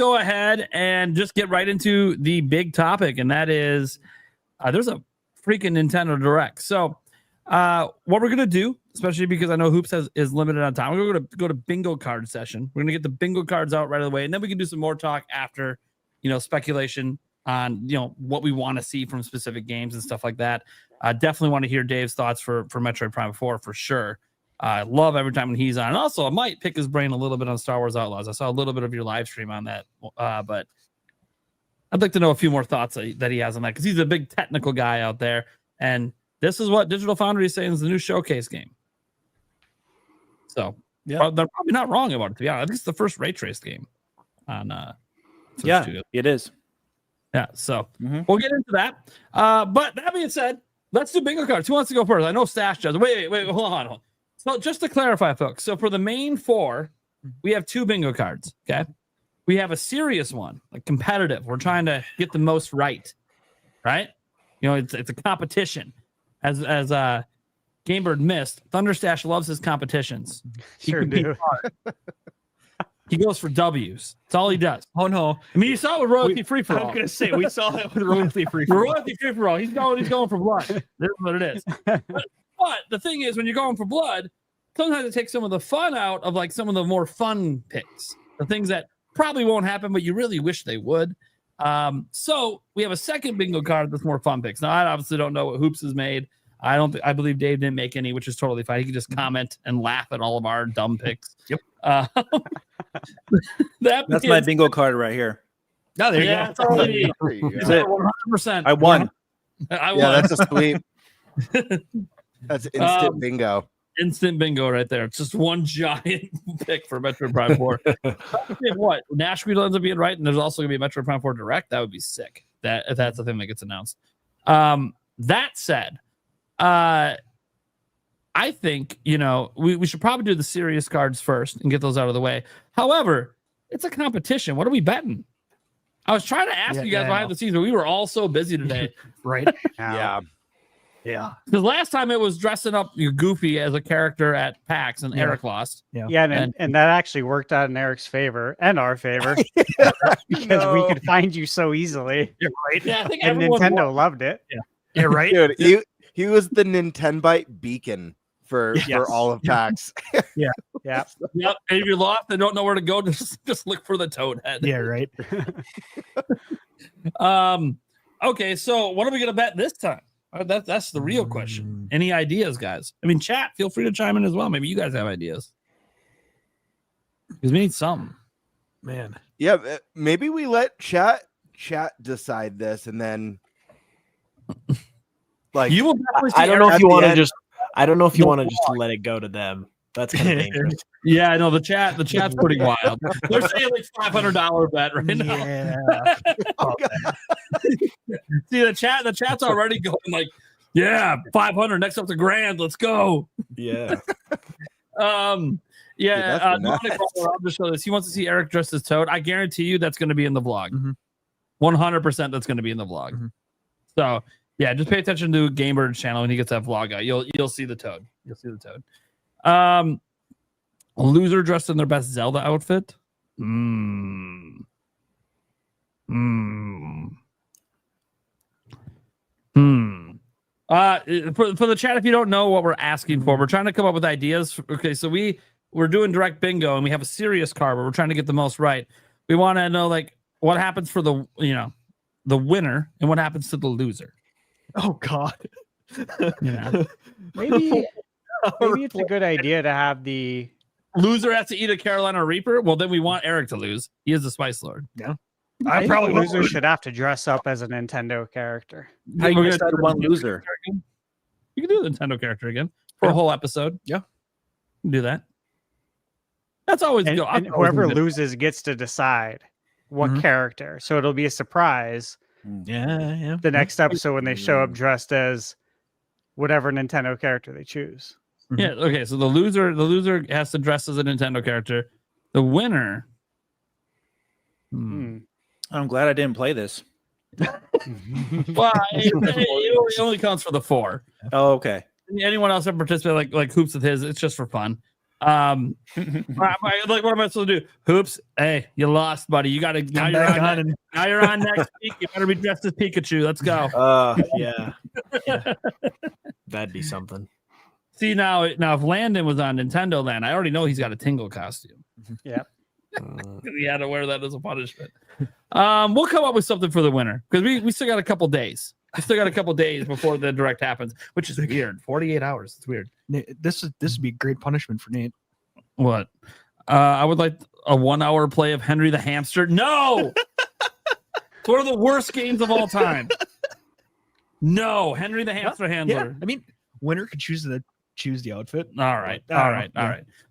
go ahead and just get right into the big topic, and that is there's a freaking Nintendo Direct. So what we're going to do, especially because I know Hoops is limited on time, we're going to go to bingo card session. We're going to get the bingo cards out right away, and then we can do some more talk after, speculation on, what we want to see from specific games and stuff like that. I definitely want to hear Dave's thoughts for Metroid Prime 4 for sure. I love every time when he's on. And also, I might pick his brain a little bit on Star Wars Outlaws. I saw a little bit of your live stream on that, but I'd like to know a few more thoughts that he has on that, because he's a big technical guy out there. And this is what Digital Foundry is saying is the new showcase game. So they're probably not wrong about it, to be honest. I think it's the first ray trace game on it is. Yeah, so we'll get into that. But that being said, let's do bingo cards. Who wants to go first? I know Stash does. Wait, hold on. So just to clarify, folks, so for the main 4, we have 2 bingo cards, okay? We have a serious one, like competitive. We're trying to get the most right? It's a competition. As Gamebird missed, Thunderstash loves his competitions. Sure do. He goes for W's. That's all he does. Oh no! I mean, you saw it with Royalty Free for All. I was gonna say we saw it with Royalty Free for All. Royalty Free for All. He's going for blood. That's what it is. But the thing is, when you're going for blood, sometimes it takes some of the fun out of like some of the more fun picks, the things that probably won't happen, but you really wish they would. So we have a second bingo card that's more fun picks. Now, I obviously don't know what Hoops has made. I believe Dave didn't make any, which is totally fine. He can just comment and laugh at all of our dumb picks. Yep. That's my bingo card right here. No, there you go. That's all it is. That's it. 100%. I won. I won. Yeah, that's a sweep. That's instant bingo. Instant bingo right there. It's just one giant pick for Metroid Prime 4. What? Nashville ends up being right, and there's also going to be a Metroid Prime 4 Direct. That would be sick. If that's the thing that gets announced. That said, I think, we should probably do the serious cards first and get those out of the way. However, it's a competition. What are we betting? I was trying to ask you guys behind the scenes, but we were all so busy today. Right? Yeah. Because last time it was dressing up Goofy as a character at PAX, and Eric lost. And that actually worked out in Eric's favor and our favor because we could find you so easily. You're right. Yeah, I think and Nintendo loved it. Yeah, right. Dude, he was the Nintenbyte beacon for all of PAX. Yep. And if you're lost and don't know where to go, just look for the toad head. Yeah, right. Okay, so what are we gonna bet this time? That's the real question. Any ideas, guys? I mean, chat, feel free to chime in as well. Maybe you guys have ideas. Because we need some. Man. Yeah, maybe we let chat decide this, and then like you will definitely see I don't know Eric if you at want the to end. just I don't know if you want to just let it go to them. That's kind of dangerous. Yeah, I know the chat's pretty wild. They're saying like $500 bet right now. Yeah. See, the chat's already going like, yeah, 500. Next up to grand. Let's go. Yeah. I'll just show this. He wants to see Eric dressed as Toad. I guarantee you that's going to be in the vlog. 100% that's going to be in the vlog. So yeah, just pay attention to Gamebird's channel when he gets that vlog out. You'll see the Toad. You'll see the Toad. A loser dressed in their best Zelda outfit. For the chat, if you don't know what we're asking for, we're trying to come up with ideas. Okay, so we're doing direct bingo, and we have a serious card where we're trying to get the most right. We want to know like what happens for the winner and what happens to the loser. Oh God. Maybe it's a good idea to have the loser has to eat a Carolina Reaper. Well, then we want Eric to lose. He is the Spice Lord. Yeah. I probably loser should have to dress up as a Nintendo character. How you gonna decide one loser? You can do the Nintendo character again for a whole episode. Yeah. You can do that. That's always good. And whoever loses gets to decide what character. So it'll be a surprise. Yeah. The next episode when they show up dressed as whatever Nintendo character they choose. Yeah. Okay. So the loser has to dress as a Nintendo character. The winner. I'm glad I didn't play this. Well, it only counts for the 4. Oh, okay. Anyone else ever participate like Hoops with his? It's just for fun. Like, what am I supposed to do? Hoops, hey, you lost, buddy. You got to now. Now you're on next week. You better be dressed as Pikachu. Let's go. Yeah. That'd be something. See now if Landon was on Nintendo Land, I already know he's got a Tingle costume. Yeah. He had to wear that as a punishment. We'll come up with something for the winner because we still got a couple days. We still got a couple days before the direct happens, which is weird. 48 hours. It's weird. This would be great punishment for Nate. What? I would like a 1 hour play of Henry the Hamster. No! It's one of the worst games of all time. No, Henry the Hamster Handler. Yeah, I mean, winner could choose the outfit. All right.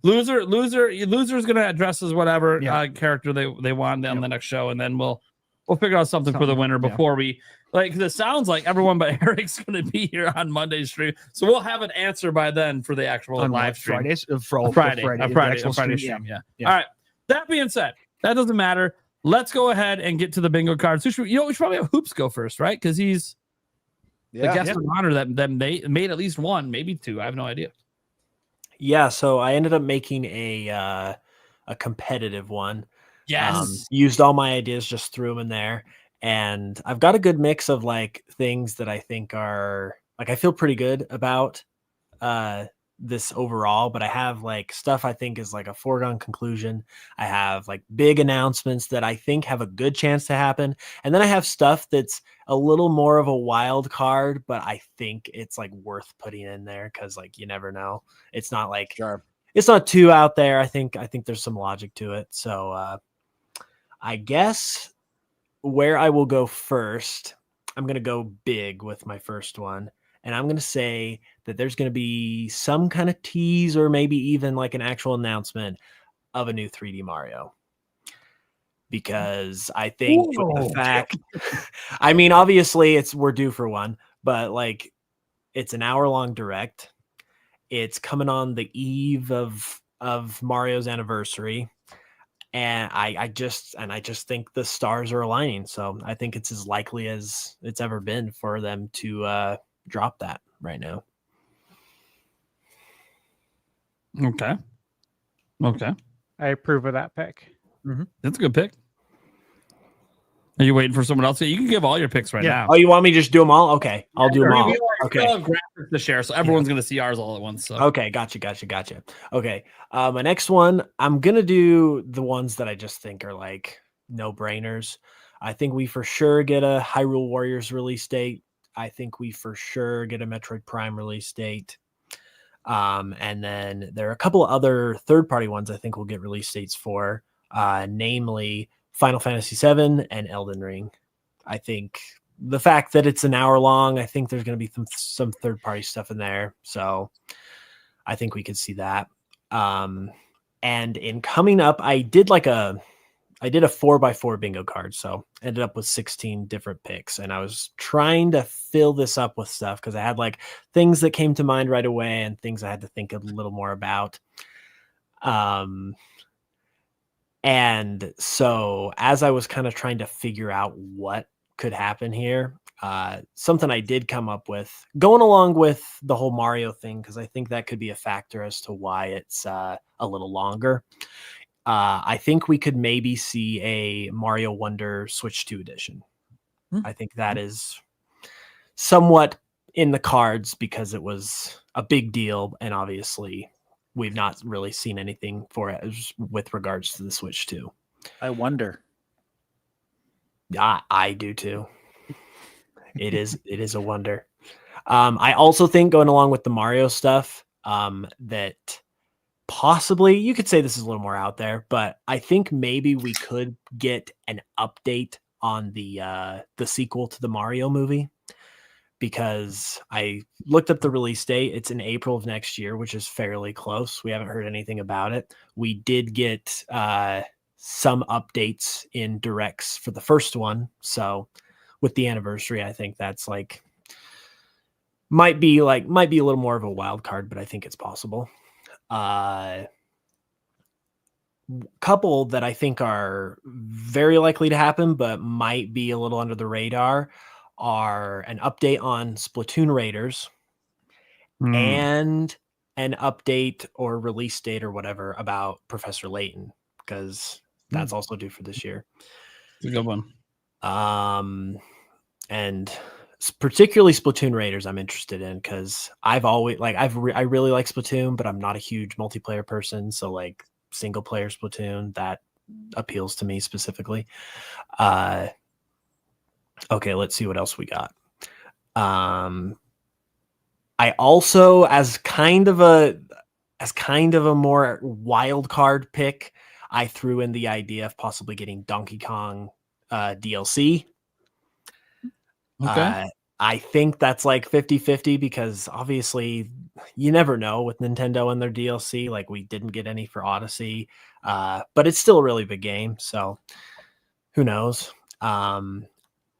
Loser's gonna dress as whatever character they want on the next show, and then we'll figure out something for the winner before we like. Because it sounds like everyone but Eric's gonna be here on Monday's stream, so we'll have an answer by then for the actual live stream. Fridays, Friday stream. Yeah. All right. That being said, that doesn't matter. Let's go ahead and get to the bingo cards. We should probably have Hoops go first, right? Because he's the guest of honor that they made at least one, maybe two. I have no idea. Yeah, so I ended up making a competitive one. Yes. Used all my ideas, just threw them in there. And I've got a good mix of like things that I think are like I feel pretty good about this overall, but I have like stuff I think is like a foregone conclusion. I have like big announcements that I think have a good chance to happen. And then I have stuff that's a little more of a wild card, but I think it's like worth putting in there because like you never know. It's not like it's not too out there. I think there's some logic to it. So I guess where I will go first, I'm gonna go big with my first one. And I'm going to say that there's going to be some kind of tease or maybe even like an actual announcement of a new 3D Mario. Because I think with the fact, I mean, obviously we're due for one, but like it's an hour-long direct. It's coming on the eve of Mario's anniversary. And I just think the stars are aligning. So I think it's as likely as it's ever been for them to drop that right now. Okay. I approve of that pick. Mm-hmm. That's a good pick. Are you waiting for someone else? You can give all your picks right now. Oh, you want me to just do them all? Okay, I'll do them all. Okay. We'll have graphics to share, so everyone's going to see ours all at once. So. Okay, gotcha. Okay, my next one, I'm gonna do the ones that I just think are like no brainers. I think we for sure get a Hyrule Warriors release date. I think we for sure get a Metroid Prime release date. And then there are a couple of other third-party ones I think we'll get release dates for, namely Final Fantasy VII and Elden Ring. I think the fact that it's an hour long, I think there's going to be some third-party stuff in there. So I think we could see that. And in coming up, I did a 4x4 bingo card, so ended up with 16 different picks, and I was trying to fill this up with stuff because I had like things that came to mind right away and things I had to think a little more about. And so as I was kind of trying to figure out what could happen here, something I did come up with going along with the whole Mario thing, because I think that could be a factor as to why it's a little longer. I think we could maybe see a Mario Wonder Switch 2 edition. I think that is somewhat in the cards because it was a big deal. And obviously we've not really seen anything for it with regards to the Switch 2. I wonder. I do too. It is a wonder. I also think going along with the Mario stuff, that possibly you could say this is a little more out there, but I think maybe we could get an update on the sequel to the Mario movie, because I looked up the release date. It's in April of next year, which is fairly close. We haven't heard anything about it. We did get some updates in directs for the first one. So with the anniversary, I think that's like might be a little more of a wild card, but I think it's possible. Couple that I think are very likely to happen, but might be a little under the radar, are an update on Splatoon Raiders and an update or release date or whatever about Professor Layton, because that's also due for this year. It's a good one. And particularly Splatoon Raiders, I'm interested in, because I've always I really like Splatoon, but I'm not a huge multiplayer person. So like single player Splatoon, that appeals to me specifically. Okay, let's see what else we got. I also, as kind of a more wild card pick, I threw in the idea of possibly getting Donkey Kong DLC. Okay. I think that's like 50-50, because obviously you never know with Nintendo and their DLC. Like, we didn't get any for Odyssey, but it's still a really big game, so who knows?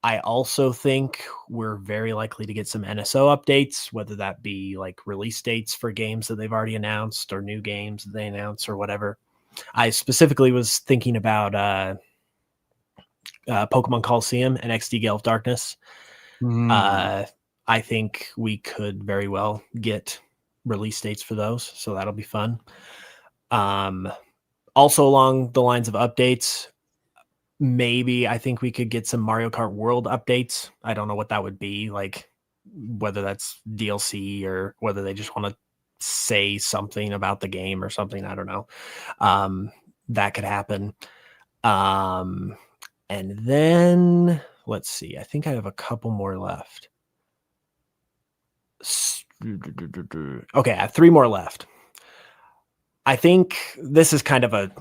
I also think we're very likely to get some NSO updates, whether that be like release dates for games that they've already announced or new games that they announce or whatever. I specifically was thinking about Pokemon Coliseum and XD Gale of Darkness. I think we could very well get release dates for those, so that'll be fun. Also, along the lines of updates, maybe I think we could get some Mario Kart World updates. I don't know what that would be, like whether that's DLC or whether they just want to say something about the game or something. I don't know. That could happen. And then let's see. I think I have a couple more left. Okay, I have 3 more left. I think this is kind of a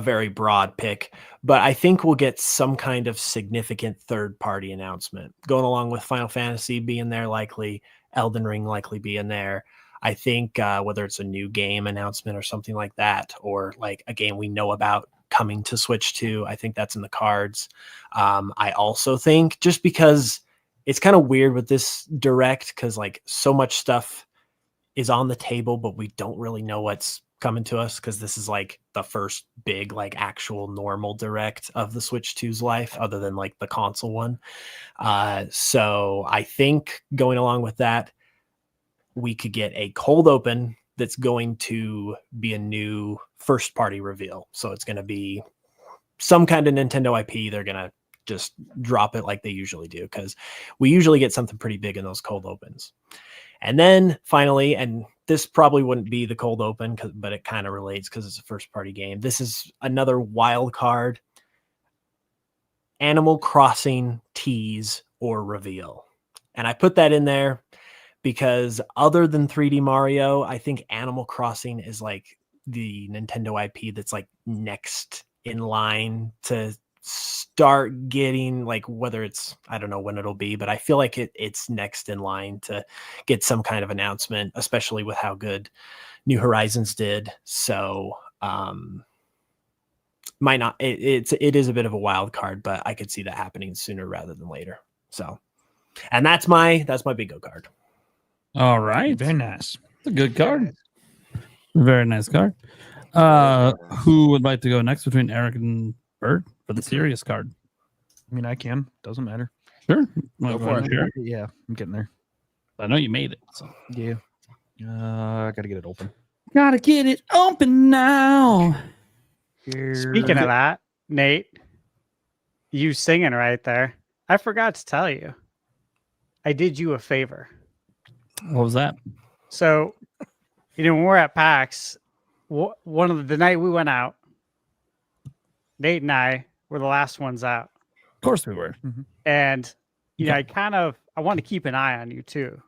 very broad pick, but I think we'll get some kind of significant third-party announcement going along with Final Fantasy being there, likely Elden Ring likely being there. I think whether it's a new game announcement or something like that, or like a game we know about coming to Switch 2, I think that's in the cards. I also think, just because it's kind of weird with this direct, because like so much stuff is on the table, but we don't really know what's coming to us, because this is like the first big like actual normal direct of the Switch 2's life, other than like the console one. So I think going along with that, we could get a cold open that's going to be a new first party reveal. So it's going to be some kind of Nintendo IP. They're going to just drop it like they usually do, because we usually get something pretty big in those cold opens. And then finally, and this probably wouldn't be the cold open, but it kind of relates because it's a first party game. This is another wild card: Animal Crossing tease or reveal. And I put that in there because other than 3D Mario, I think Animal Crossing is like the Nintendo IP that's like next in line to start getting, like, whether it's, I don't know when it'll be, but I feel like it's next in line to get some kind of announcement, especially with how good New Horizons did. So might not, it is a bit of a wild card, but I could see that happening sooner rather than later. So, and that's my bingo card. All right. Very nice. It's a good card. Very nice card. Who would like to go next between Eric and Bert for the serious card? I mean, I can. Doesn't matter. Sure. Go for it. Sure. Yeah, I'm getting there. I know you made it. So. Yeah. I gotta get it open. Gotta get it open now. Speaking of that, Nate, you singing right there. I forgot to tell you. I did you a favor. What was that? So, when we're at PAX, one of the night we went out, Nate and I were the last ones out. Of course we were. Mm-hmm. And, I want to keep an eye on you too,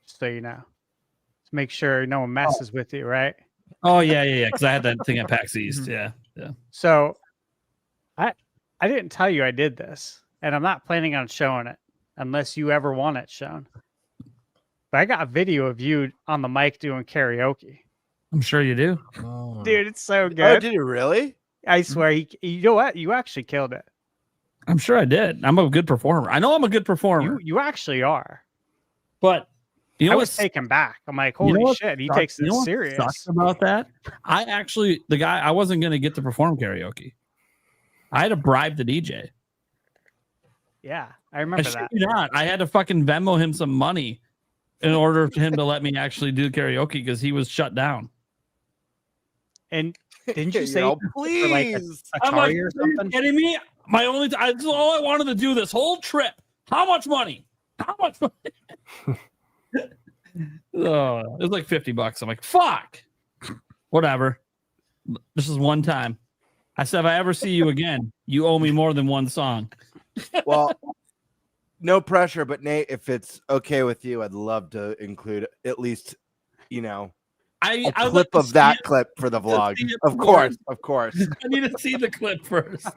so you know. To make sure no one messes with you, right? Oh, yeah. Because I had that thing at PAX East. Yeah. So, I didn't tell you I did this, and I'm not planning on showing it unless you ever want it shown. But I got a video of you on the mic doing karaoke. I'm sure you do. Oh. Dude, it's so good. Oh, did you really? I swear, you know what? You actually killed it. I'm sure I did. I'm a good performer. I know I'm a good performer. You actually are. But you know I what's was taken back. I'm like, holy shit, he takes this serious. Sucks about that? I wasn't going to get to perform karaoke. I had to bribe the DJ. Yeah, I remember I that. not. I had to fucking Venmo him some money in order for him to let me actually do karaoke because he was shut down. And didn't you You say know, for like please. I'm like, Atari or are you something? kidding me? My only, that's all I wanted to do this whole trip. How much money? How much money? Oh, it was like $50. I'm like, fuck. Whatever. This is one time. I said, if I ever see you again, you owe me more than one song. Well, no pressure, but Nate, if it's okay with you, I'd love to include at least, you know, a I'd clip like to of see that it. clip for the vlog. see it Of first. course, of course. I need to see the clip first.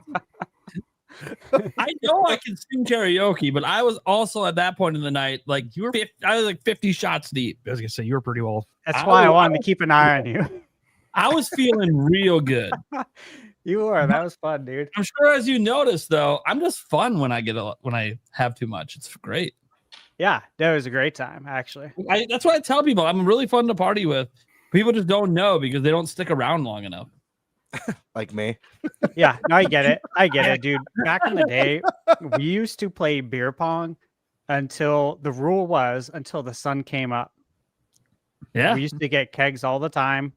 I know I can sing karaoke, but I was also at that point in the night, like I was like 50 shots deep. I was gonna say you were pretty well. That's why I wanted to keep an eye on you. I was feeling real good. You were. That was fun, dude. I'm sure, as you noticed, though, I'm just fun when I have too much. It's great. Yeah, that was a great time, actually. That's what I tell people. I'm really fun to party with. People just don't know because they don't stick around long enough. Like me. Yeah, no, I get it, dude. Back in the day, we used to play beer pong until the sun came up. Yeah, We used to get kegs all the time.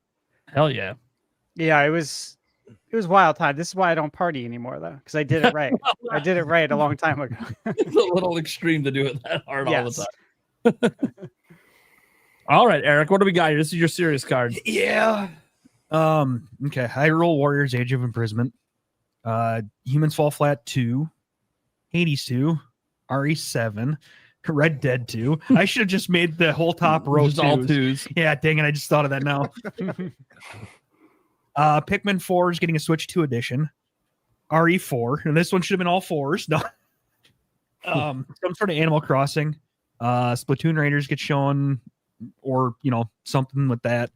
hell yeah. Yeah, it was wild time. This is why I don't party anymore, though, because I did it right. I did it right a long time ago. It's a little extreme to do it that hard all Yes. the time. All right, Eric, what do we got here? This is your serious card. Yeah. Okay. Hyrule Warriors Age of Imprisonment. Humans Fall Flat 2. Hades 2. RE7. Red Dead 2. I should have just made the whole top row Just all twos. twos. Yeah, dang it. I just thought of that now. Pikmin 4 is getting a Switch 2 edition. RE4. And this one should have been all fours. No. Some sort of Animal Crossing. Splatoon Raiders get shown, or something with that.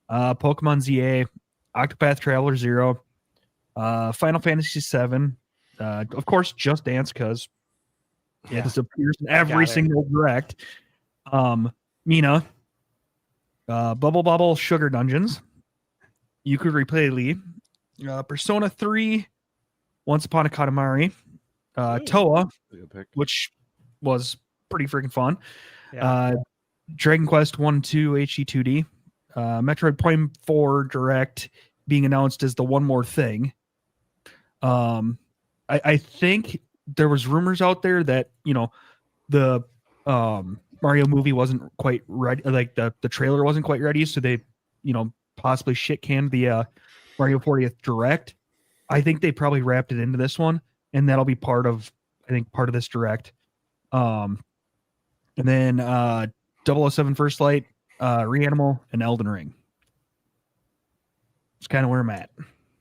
Pokemon ZA, Octopath Traveler 0, Final Fantasy 7, of course, Just Dance, because this appears in every single direct. Mina, Bubble Bobble Sugar Dungeons, Yukari Replay Persona 3, Once Upon a Katamari, Toa, which was pretty freaking fun. Yeah. Dragon Quest 1 2 HD2D, Metroid Prime 4 Direct being announced as the one more thing. I think there was rumors out there that the Mario movie wasn't quite ready, like the trailer wasn't quite ready, so they possibly shit canned the Mario 40th Direct. I think they probably wrapped it into this one, and that'll be part of this Direct. And then 007 First Light, Reanimal, and Elden Ring. It's kind of where I'm at.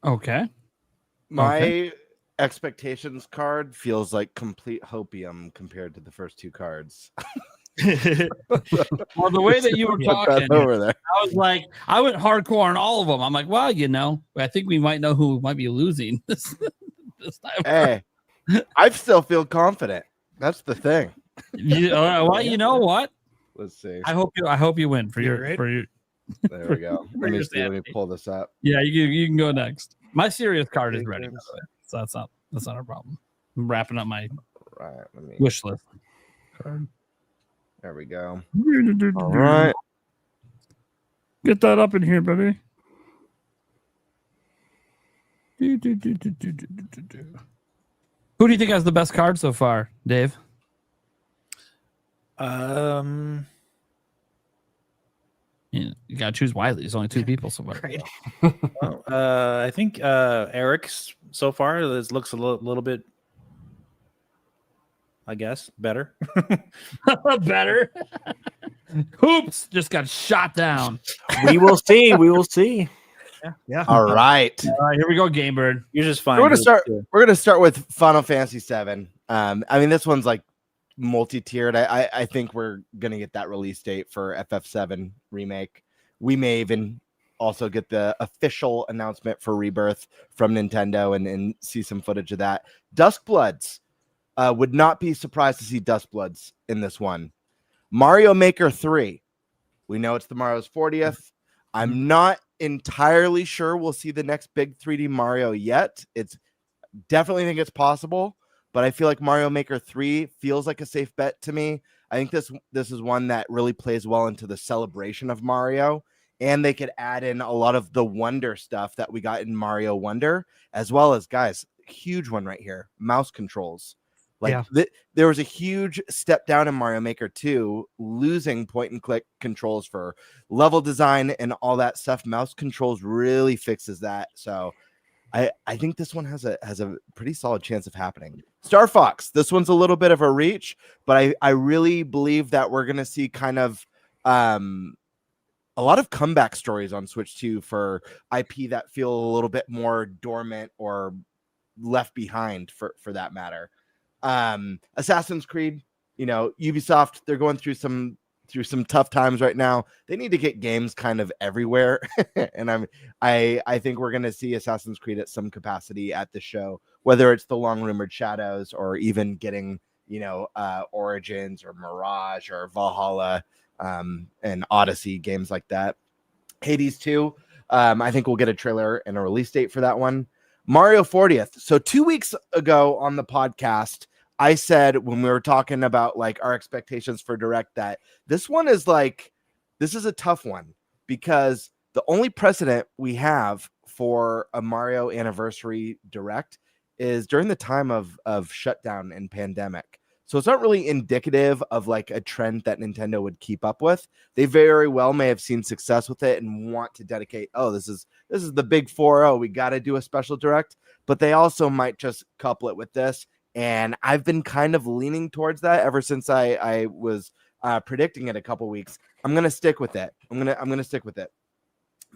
Okay. My expectations card feels like complete hopium compared to the first two cards. Well, the way that you were Put talking, that over there. I was like, I went hardcore on all of them. I'm like, well, I think we might know who might be losing this time. Hey, I still feel confident. That's the thing. Well, you know what? Let's see. I hope you win for your right. for your. There we go. Let me see. Let me pull this up. Yeah, you can go next. My serious card is ready, by the way, so that's not a problem. I'm wrapping up my Right. Let me. wish list. There we go. All All right. Get that up in here, baby. Who do you think has the best card so far, Dave? You gotta choose wisely. There's only two people so far. Right. Well, I think Eric's so far looks a little bit, I guess, better. Better. Hoops just got shot down. We will see. We will see. Yeah. All right. All right, here we go, Game Bird. You're just fine. We're gonna start with Final Fantasy VII. I mean, this one's like multi-tiered. I think we're gonna get that release date for FF7 remake. We may even also get the official announcement for Rebirth from Nintendo and see some footage of that. Duskbloods. Would not be surprised to see Duskbloods in this one. Mario Maker 3. We know it's the Mario's 40th. I'm not entirely sure we'll see the next big 3D Mario yet. It's definitely think it's possible, but I feel like Mario Maker 3 feels like a safe bet to me. I think this is one that really plays well into the celebration of Mario, and they could add in a lot of the Wonder stuff that we got in Mario Wonder, as well as, guys, huge one right here, mouse controls. Like there was a huge step down in Mario Maker 2, losing point and click controls for level design and all that stuff. Mouse controls really fixes that. So I think this one has a pretty solid chance of happening. Star Fox, this one's a little bit of a reach, but I really believe that we're gonna see kind of a lot of comeback stories on Switch 2 for IP that feel a little bit more dormant or left behind for that matter. Assassin's Creed, Ubisoft, they're going through some tough times right now. They need to get games kind of everywhere. And I think we're going to see Assassin's Creed at some capacity at the show, whether it's the long rumored Shadows or even getting, Origins or Mirage or Valhalla, and Odyssey, games like that. Hades 2, I think we'll get a trailer and a release date for that one. Mario 40th. So 2 weeks ago on the podcast, I said when we were talking about like our expectations for Direct that this is a tough one, because the only precedent we have for a Mario anniversary Direct is during the time of shutdown and pandemic. So it's not really indicative of like a trend that Nintendo would keep up with. They very well may have seen success with it and want to dedicate, this is the big 4-0. We got to do a special Direct, but they also might just couple it with this. And I've been kind of leaning towards that ever since I was predicting it a couple weeks. I'm going to stick with it. I'm going to stick with it.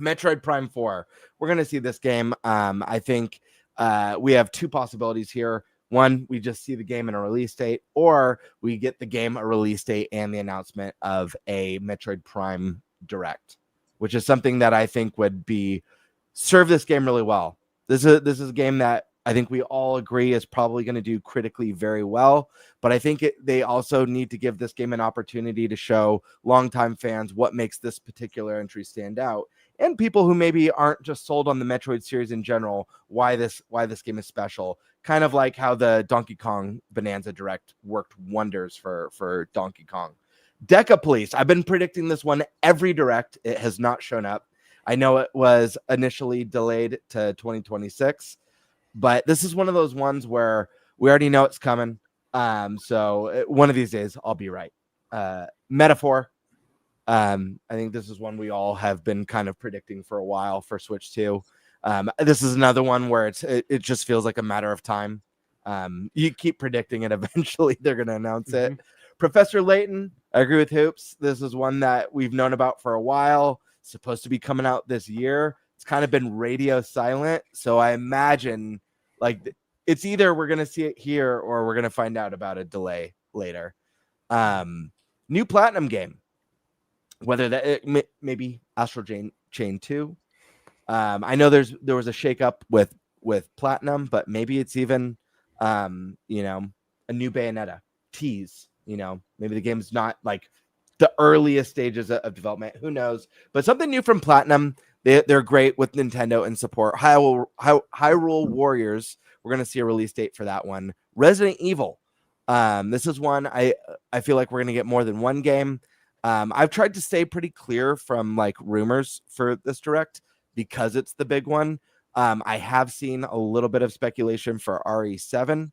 Metroid Prime 4. We're going to see this game. I think we have two possibilities here. One, we just see the game in a release date, or we get the game, a release date, and the announcement of a Metroid Prime Direct, which is something that I think would serve this game really well. This is a game that I think we all agree is probably going to do critically very well, but I think they also need to give this game an opportunity to show longtime fans what makes this particular entry stand out, and people who maybe aren't just sold on the Metroid series in general, why this game is special. Kind of like how the Donkey Kong Bonanza Direct worked wonders for Donkey Kong. Deca Police. I've been predicting this one every Direct. It has not shown up. I know it was initially delayed to 2026, but this is one of those ones where we already know it's coming. So one of these days I'll be right. Metaphor. I think this is one we all have been kind of predicting for a while for Switch 2. This is another one where it just feels like a matter of time. You keep predicting it, eventually they're going to announce it. Professor Layton, I agree with Hoops. This is one that we've known about for a while. It's supposed to be coming out this year. It's kind of been radio silent, so I imagine like it's either we're going to see it here or we're going to find out about a delay later. New Platinum game, whether that maybe Astral Chain 2. I know there was a shakeup with Platinum, but maybe it's even a new Bayonetta tease. Maybe the game's not like the earliest stages of development. Who knows? But something new from Platinum. They're great with Nintendo and support. Hyrule Warriors. We're gonna see a release date for that one. Resident Evil. This is one I feel like we're gonna get more than one game. I've tried to stay pretty clear from like rumors for this Direct because it's the big one. I have seen a little bit of speculation for RE7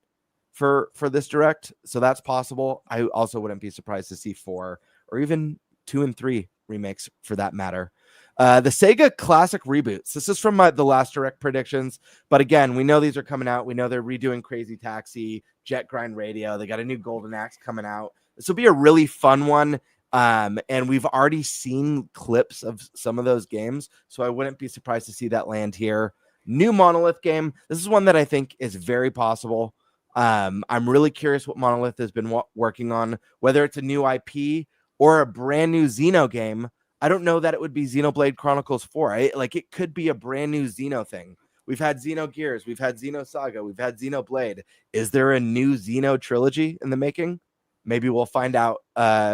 for this Direct, so that's possible. I also wouldn't be surprised to see 4 or even 2 and 3 remakes for that matter. The Sega Classic reboots. This is from the last Direct predictions, but again, we know these are coming out. We know they're redoing Crazy Taxi, Jet Grind Radio. They got a new Golden Axe coming out. This will be a really fun one. And we've already seen clips of some of those games, so I wouldn't be surprised to see that land here. New Monolith game. This is one that I think is very possible. I'm really curious what Monolith has been working on, whether it's a new IP or a brand new Xeno game. I don't know that it would be Xenoblade Chronicles 4. It could be a brand new Xeno thing. We've had Xenogears, we've had Xenosaga, we've had Xenoblade. Is there a new Xeno trilogy in the making? Maybe we'll find out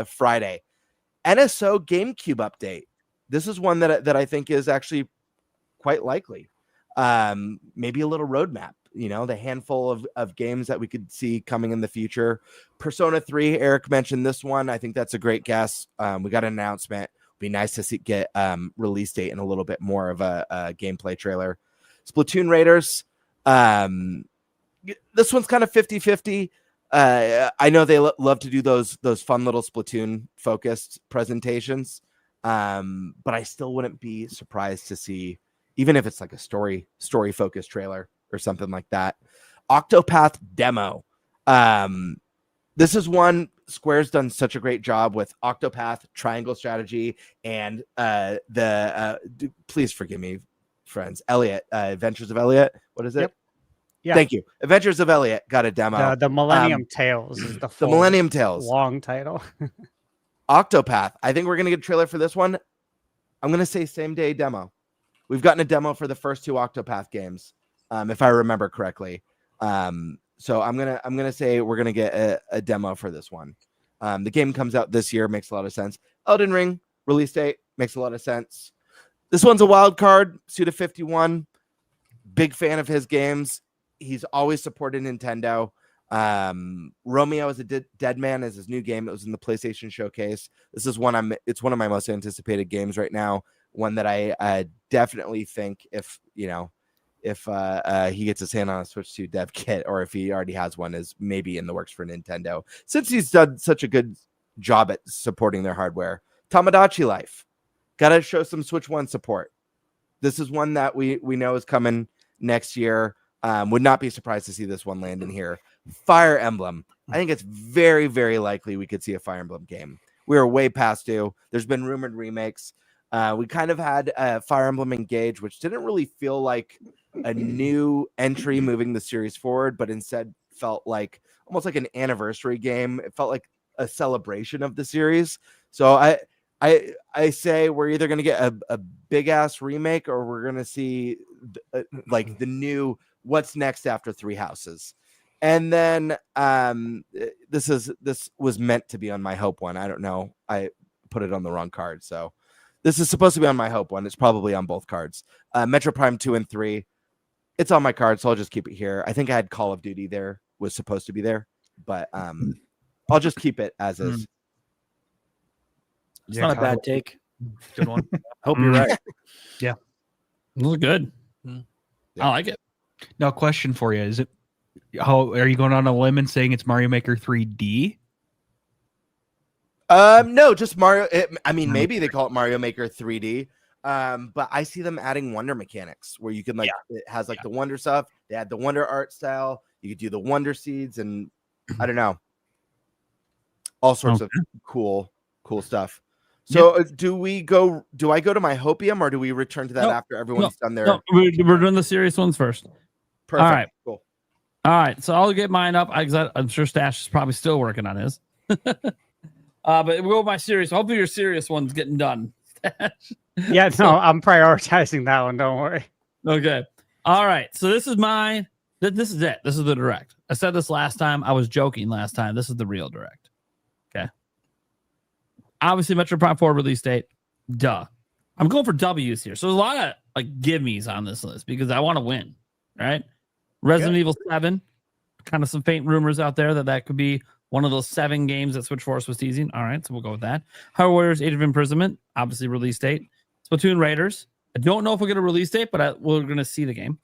Friday. NSO GameCube update. This is one that I think is actually quite likely. Maybe a little roadmap the handful of games that we could see coming in the future. Persona 3, Eric mentioned this one. I think that's a great guess. We got an announcement. Be nice to get release date and a little bit more of a gameplay trailer. Splatoon Raiders. This one's kind of 50-50. I know they love to do those fun little Splatoon focused presentations, but I still wouldn't be surprised to see, even if it's like a story focused trailer or something like that. Octopath demo. This is one Square's done such a great job with. Octopath, triangle strategy, and please forgive me, friends. Elliot, Adventures of Elliot. What is it? Yep. Yeah. Thank you. Adventures of Elliot got a demo. The Millennium Tales is the full Millennium Tales long title. Octopath. I think we're gonna get a trailer for this one. I'm gonna say same day demo. We've gotten a demo for the first 2 Octopath games, if I remember correctly. So I'm gonna say we're gonna get a demo for this one. The game comes out this year, makes a lot of sense. Elden Ring release date makes a lot of sense. This one's a wild card. Suda51, big fan of his games. He's always supported Nintendo. Romeo is a Dead Man is his new game. It was in the PlayStation Showcase. This is it's one of my most anticipated games right now. One that I definitely think if he gets his hand on a Switch 2 dev kit, or if he already has one, is maybe in the works for Nintendo, since he's done such a good job at supporting their hardware. Tamagotchi Life. Gotta show some Switch 1 support. This is one that we know is coming next year. Would not be surprised to see this one land in here. Fire Emblem. I think it's very, very likely we could see a Fire Emblem game. We are way past due. There's been rumored remakes. We kind of had Fire Emblem Engage, which didn't really feel like a new entry moving the series forward, but instead felt like almost like an anniversary game. It felt like a celebration of the series. So I say we're either going to get a big ass remake, or we're going to see like the new what's next after Three Houses. And then this was meant to be on my hope one. I don't know. I put it on the wrong card. So this is supposed to be on my hope one. It's probably on both cards. Metro Prime 2 and 3. It's on my card, so I'll just keep it here. I think I had Call of Duty there, was supposed to be there, but I'll just keep it as is. It's not a bad take. Good one. Hope you're right. Yeah. It was good. Yeah. I like it. Now, question for you: is it how are you going on a limb and saying it's Mario Maker 3D? No, just Mario. Maybe they call it Mario Maker 3D. But I see them adding wonder mechanics where you can it has the wonder stuff. They add the wonder art style. You could do the wonder seeds, and I don't know, all sorts of cool stuff. So do I go to my Hopium, or do we return to that after everyone's done their? No, we're doing the serious ones first. Perfect. All right. Cool. All right. So I'll get mine up. I'm sure Stash is probably still working on his. But we'll go with my serious. Hopefully your serious one's getting done. Yeah, no, I'm prioritizing that one. Don't worry. Okay. All right. So this is mine. This is it. This is the direct. I said this last time. I was joking last time. This is the real direct. Okay. Obviously, Metro Prime 4 release date. Duh. I'm going for W's here. So there's a lot of gimmies on this list because I want to win. Right. Resident Evil 7. Kind of some faint rumors out there that could be one of those 7 games that Switch Force was teasing. All right, so we'll go with that. Hyrule Warriors Age of Imprisonment, obviously release date. Splatoon Raiders. I don't know if we'll get a release date, but we're going to see the game.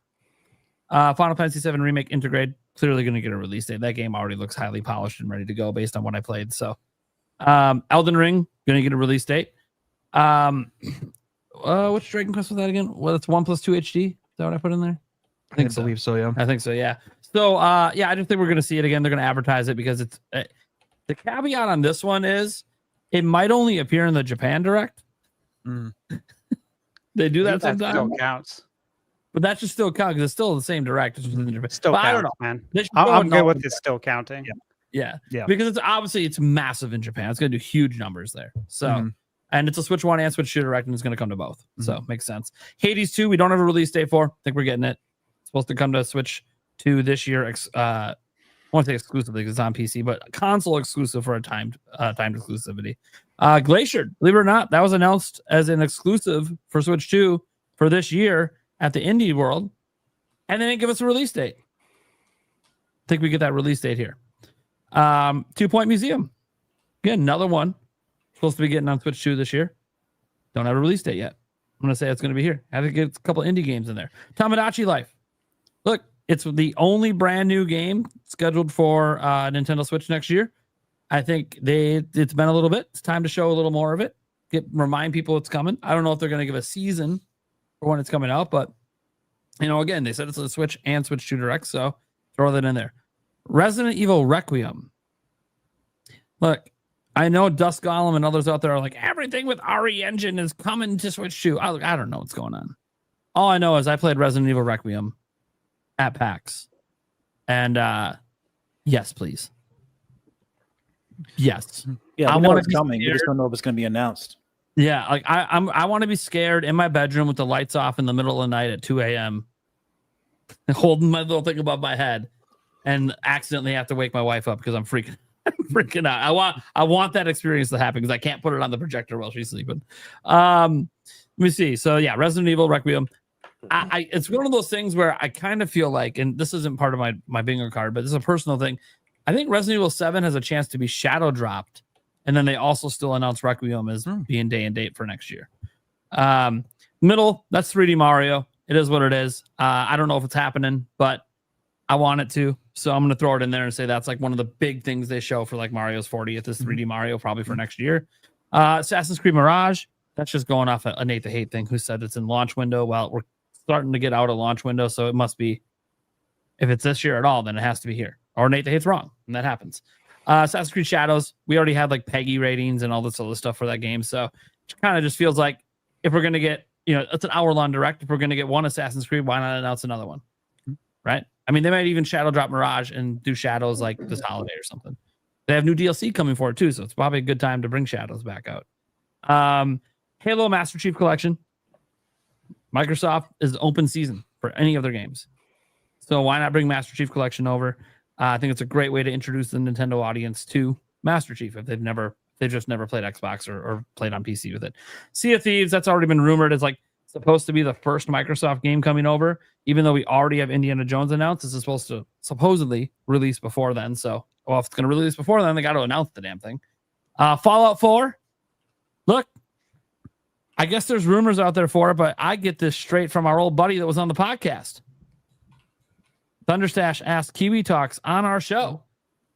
Final Fantasy VII Remake Intergrade, clearly going to get a release date. That game already looks highly polished and ready to go based on what I played. So, Elden Ring, going to get a release date. Which Dragon Quest was that again? Well, it's 1+2 HD. Is that what I put in there? I believe so, yeah. I think so, yeah. So, I just think we're going to see it again. They're going to advertise it because it's the caveat on this one is it might only appear in the Japan Direct. They do that sometimes. Still counts. But that should still count because it's still the same Direct. It's in the Japan. Still counts, I don't know, man. I'm good with it still counting. Yeah. Yeah. Because it's massive in Japan. It's going to do huge numbers there. So, and it's a Switch 1 and Switch 2 Direct, and it's going to come to both. So, makes sense. Hades 2, we don't have a release date for. I think we're getting it. It's supposed to come to Switch 2 this year. I won't say exclusively because it's on PC, but console exclusive for a timed exclusivity. Glacier, believe it or not, that was announced as an exclusive for Switch 2 for this year at the Indie World, and they didn't give us a release date. think we get that release date here. 2 Point Museum. Again, another one. Supposed to be getting on Switch 2 this year. Don't have a release date yet. I'm going to say it's going to be here. I have to get a couple indie games in there. Tamagotchi Life. Look, it's the only brand new game scheduled for Nintendo Switch next year. I think it's been a little bit. It's time to show a little more of it. Remind people it's coming. I don't know if they're going to give a season for when it's coming out, but again, they said it's a Switch and Switch 2 Direct, so throw that in there. Resident Evil Requiem. Look, I know Dusk Golem and others out there are like, everything with RE Engine is coming to Switch 2. I don't know what's going on. All I know is I played Resident Evil Requiem at PAX. And yes, please. Yes. Yeah, I know wanna it's be coming. We just scared. don't know if it's going to be announced. Yeah, like I want to be scared in my bedroom with the lights off in the middle of the night at 2 a.m. holding my little thing above my head and accidentally have to wake my wife up because I'm freaking out. I want that experience to happen because I can't put it on the projector while she's sleeping. Let me see. So yeah, Resident Evil Requiem. It's one of those things where I kind of feel like, and this isn't part of my bingo card, but this is a personal thing. I think Resident Evil 7 has a chance to be shadow dropped. And then they also still announced Requiem as being day and date for next year. Middle, that's 3D Mario. It is what it is. I don't know if it's happening, but I want it to. So I'm going to throw it in there and say that's like one of the big things they show for like Mario's 40th is 3D Mario, probably for next year. Assassin's Creed Mirage, that's just going off a Nate the Hate thing who said it's in launch window. Well, we're starting to get out of launch window, so it must be, if it's this year at all, then it has to be here. Or Nate the Hate's wrong, and that happens. Assassin's Creed Shadows, we already had like PEGI ratings and all this other stuff for that game. So it kind of just feels like if we're going to get, it's an hour-long direct. If we're going to get one Assassin's Creed, why not announce another one? Right? I mean, they might even shadow drop Mirage and do Shadows like this holiday or something. They have new DLC coming for it too, so it's probably a good time to bring Shadows back out. Halo Master Chief Collection. Microsoft is open season for any of their games. So why not bring Master Chief Collection over? I think it's a great way to introduce the Nintendo audience to Master Chief if they've just never played Xbox or played on PC with it. Sea of Thieves, that's already been rumored as like supposed to be the first Microsoft game coming over, even though we already have Indiana Jones announced. This is supposed to supposedly release before then. So, well, if it's going to release before then, they got to announce the damn thing. Fallout 4. Look, I guess there's rumors out there for it, but I get this straight from our old buddy that was on the podcast. Thunderstash asked Kiwi Talks on our show,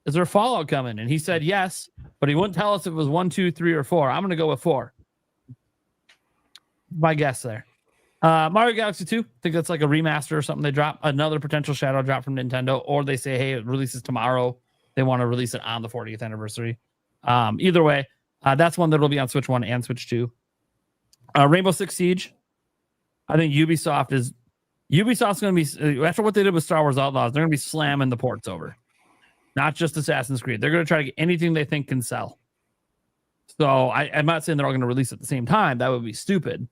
is there Fallout coming? And he said yes, but he wouldn't tell us if it was 1, 2, 3, or 4. I'm going to go with 4. My guess there. Mario Galaxy 2, I think that's like a remaster or something. They drop another potential shadow drop from Nintendo, or they say, hey, it releases tomorrow. They want to release it on the 40th anniversary. Either way, that's one that will be on Switch 1 and Switch 2. Rainbow Six Siege. I think Ubisoft's going to be, after what they did with Star Wars Outlaws, they're going to be slamming the ports over. Not just Assassin's Creed. They're going to try to get anything they think can sell. So I'm not saying they're all going to release at the same time. That would be stupid.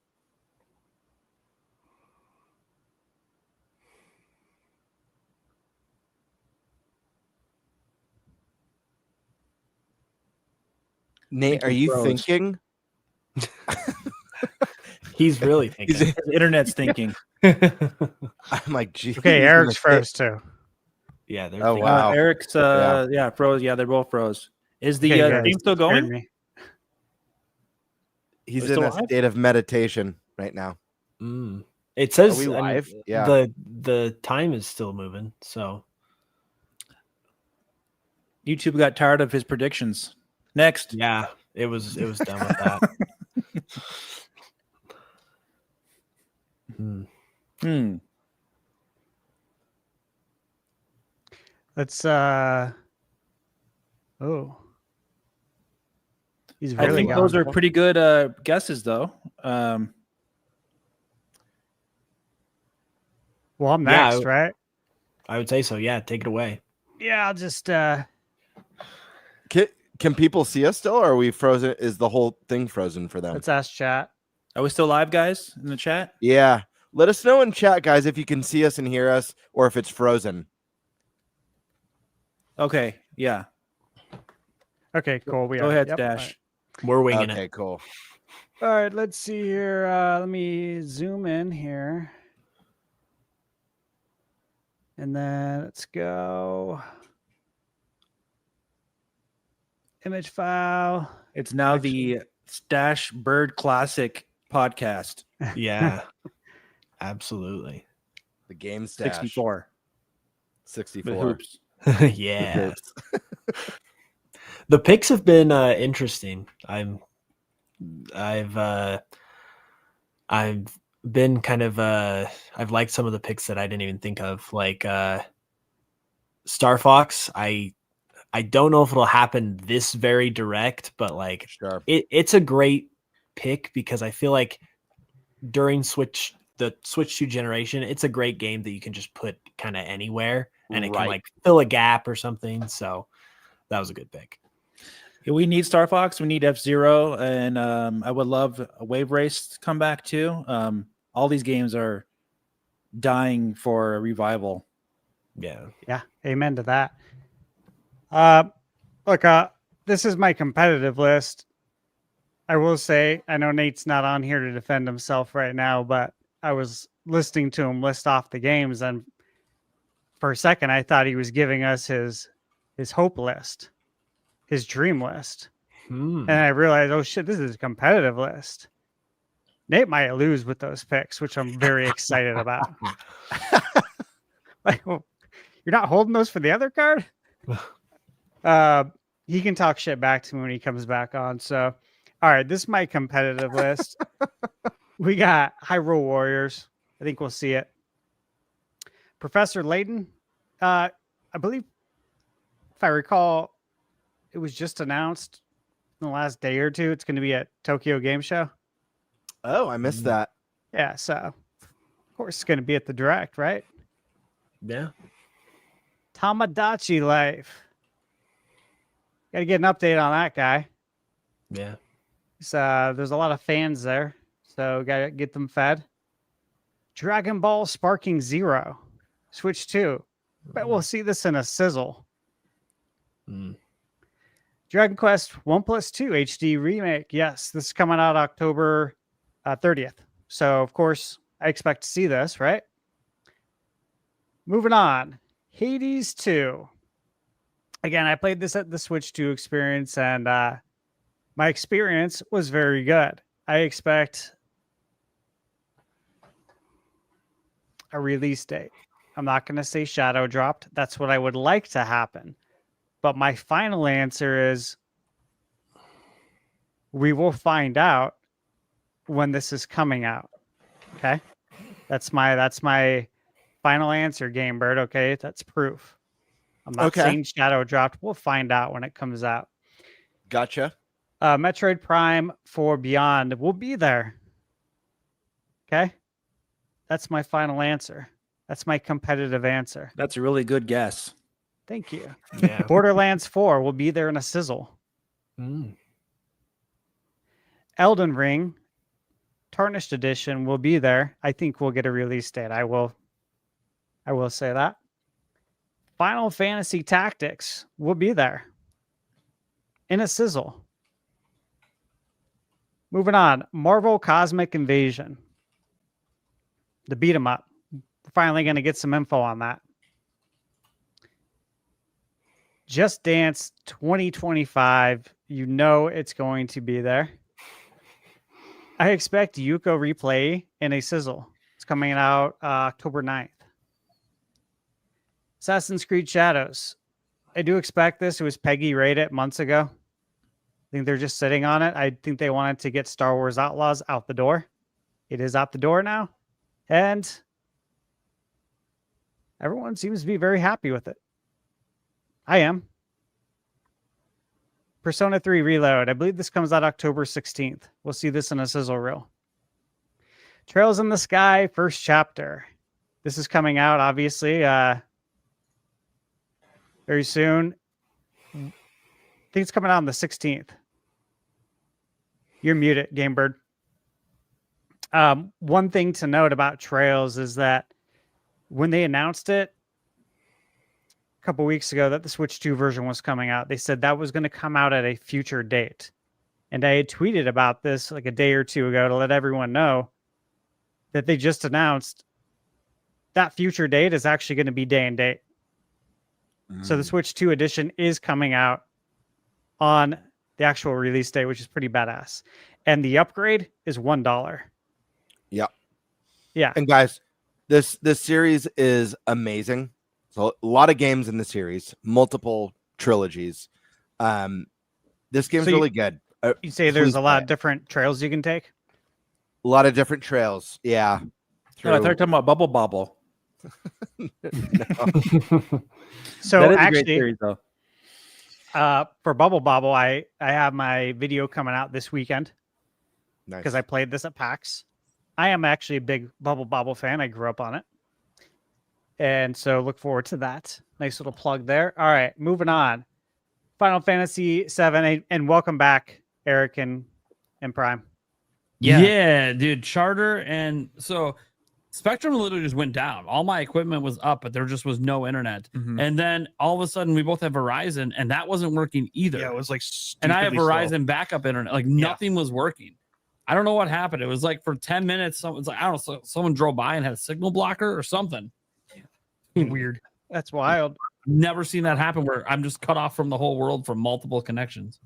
Nate, are you thinking? He's really thinking. The internet's thinking. I'm like, geez. Okay, Eric's froze too. Yeah, they're Oh, thinking. wow. Eric's froze. Yeah, they're both froze. Is the Okay, guys, stream still scared going? me. He's Are we in still a live? state of meditation right now. It says Are we live? Yeah. the time is still moving. So YouTube got tired of his predictions. Next. yeah, it was done with that. Let's he's I really think gone. those are pretty good guesses, though. Well, I'm Yeah, next, right? I would say so. Yeah, take it away. Yeah, I'll just Can people see us still, or are we frozen? Is the whole thing frozen for them? let's ask chat. Are we still live, guys, in the chat? Yeah. Let us know in chat, guys, if you can see us and hear us, or if it's frozen. Okay. Yeah. Okay, cool. We Go are. ahead, Yep, Dash. We're winging Okay, it. cool. All right, let's see here. Let me zoom in here. And then let's go. Image file. It's now the Stash Bird Classic podcast. Yeah, absolutely. The game stash 64 with 64. hoops. Yeah. Hoops. The picks have been interesting. I've been kind of I've liked some of the picks that I didn't even think of, like Star Fox. I don't know if it'll happen this very direct, but like Sure. it's a great pick because I feel like during the Switch 2 generation, it's a great game that you can just put kind of anywhere and it can Right. like fill a gap or something. So that was a good pick. Yeah, we need Star Fox. We need F-Zero, and I would love a Wave Race to come back too. All these games are dying for a revival. Yeah. Yeah, amen to that. Look, this is my competitive list. I will say, I know Nate's not on here to defend himself right now, but I was listening to him list off the games, and for a second, I thought he was giving us his hope list, his dream list. And I realized, oh shit, this is a competitive list. Nate might lose with those picks, which I'm very excited about. Like, well, you're not holding those for the other card? He can talk shit back to me when he comes back on. So, all right, this is my competitive list. We got Hyrule Warriors. I think we'll see it. Professor Layton, I believe, if I recall, it was just announced in the last day or two. It's going to be at Tokyo Game Show. Oh, I missed that. Yeah, so of course it's going to be at the Direct, right? Yeah. Tamagotchi Life. Got to get an update on that guy. Yeah. So there's a lot of fans there, so got to get them fed. Dragon Ball Sparking Zero, Switch 2. Bet we'll see this in a sizzle. Dragon Quest 1+2 HD remake. Yes, this is coming out October 30th. So, of course, I expect to see this, right? Moving on. Hades 2. Again, I played this at the Switch 2 experience, and my experience was very good. I expect a release date. I'm not going to say shadow dropped. That's what I would like to happen. But my final answer is we will find out when this is coming out. Okay? That's my final answer, Game Bird. Okay? That's proof. I'm not saying shadow dropped. We'll find out when it comes out. Gotcha. Metroid Prime 4 Beyond will be there. Okay? That's my final answer. That's my competitive answer. That's a really good guess. Thank you. Yeah. Borderlands 4 will be there in a sizzle. Elden Ring Tarnished Edition will be there. I think we'll get a release date. I will say that. Final Fantasy Tactics will be there in a sizzle. Moving on. Marvel Cosmic Invasion. The beat 'em up. We're finally going to get some info on that. Just Dance 2025. You know it's going to be there. I expect Yuko Replay in a sizzle. It's coming out October 9th. Assassin's Creed Shadows. I do expect this. It was Peggy rated months ago. I think they're just sitting on it. I think they wanted to get Star Wars Outlaws out the door. It is out the door now. And everyone seems to be very happy with it. I am. Persona 3 Reload. I believe this comes out October 16th. We'll see this in a sizzle reel. Trails in the Sky, first chapter. This is coming out, obviously, very soon. I think it's coming out on the 16th. You're muted, Gamebird. One thing to note about Trails is that when they announced it a couple weeks ago that the Switch 2 version was coming out, they said that was going to come out at a future date. And I had tweeted about this like a day or two ago to let everyone know that they just announced that future date is actually going to be day and date. So the Switch 2 edition is coming out on the actual release date, which is pretty badass. And the upgrade is $1. Yep. Yeah. And guys, this series is amazing. So a lot of games in the series, multiple trilogies. This game's So you- really good. You say there's Please a lot play of different trails you can take. A lot of different trails. Yeah. Oh, I thought you were talking about Bubble Bobble. So That is a great actually, series, though. for Bubble Bobble, I have my video coming out this weekend Nice. because I played this at PAX. I am actually a big Bubble Bobble fan. I grew up on it. And so look forward to that. Nice little plug there. All right, moving on. Final Fantasy 7 and welcome back, Eric and Prime. Yeah, dude. Charter and so Spectrum literally just went down. All my equipment was up, but there just was no internet. Mhm. And then all of a sudden, we both have Verizon, and that wasn't working either. Yeah, it was like, and I have stupidly Verizon slow. backup internet. Like nothing was working. I don't know what happened. It was like for 10 minutes, someone's like, I don't know, someone drove by and had a signal blocker or something. Weird. That's wild. Never seen that happen where I'm just cut off from the whole world from multiple connections.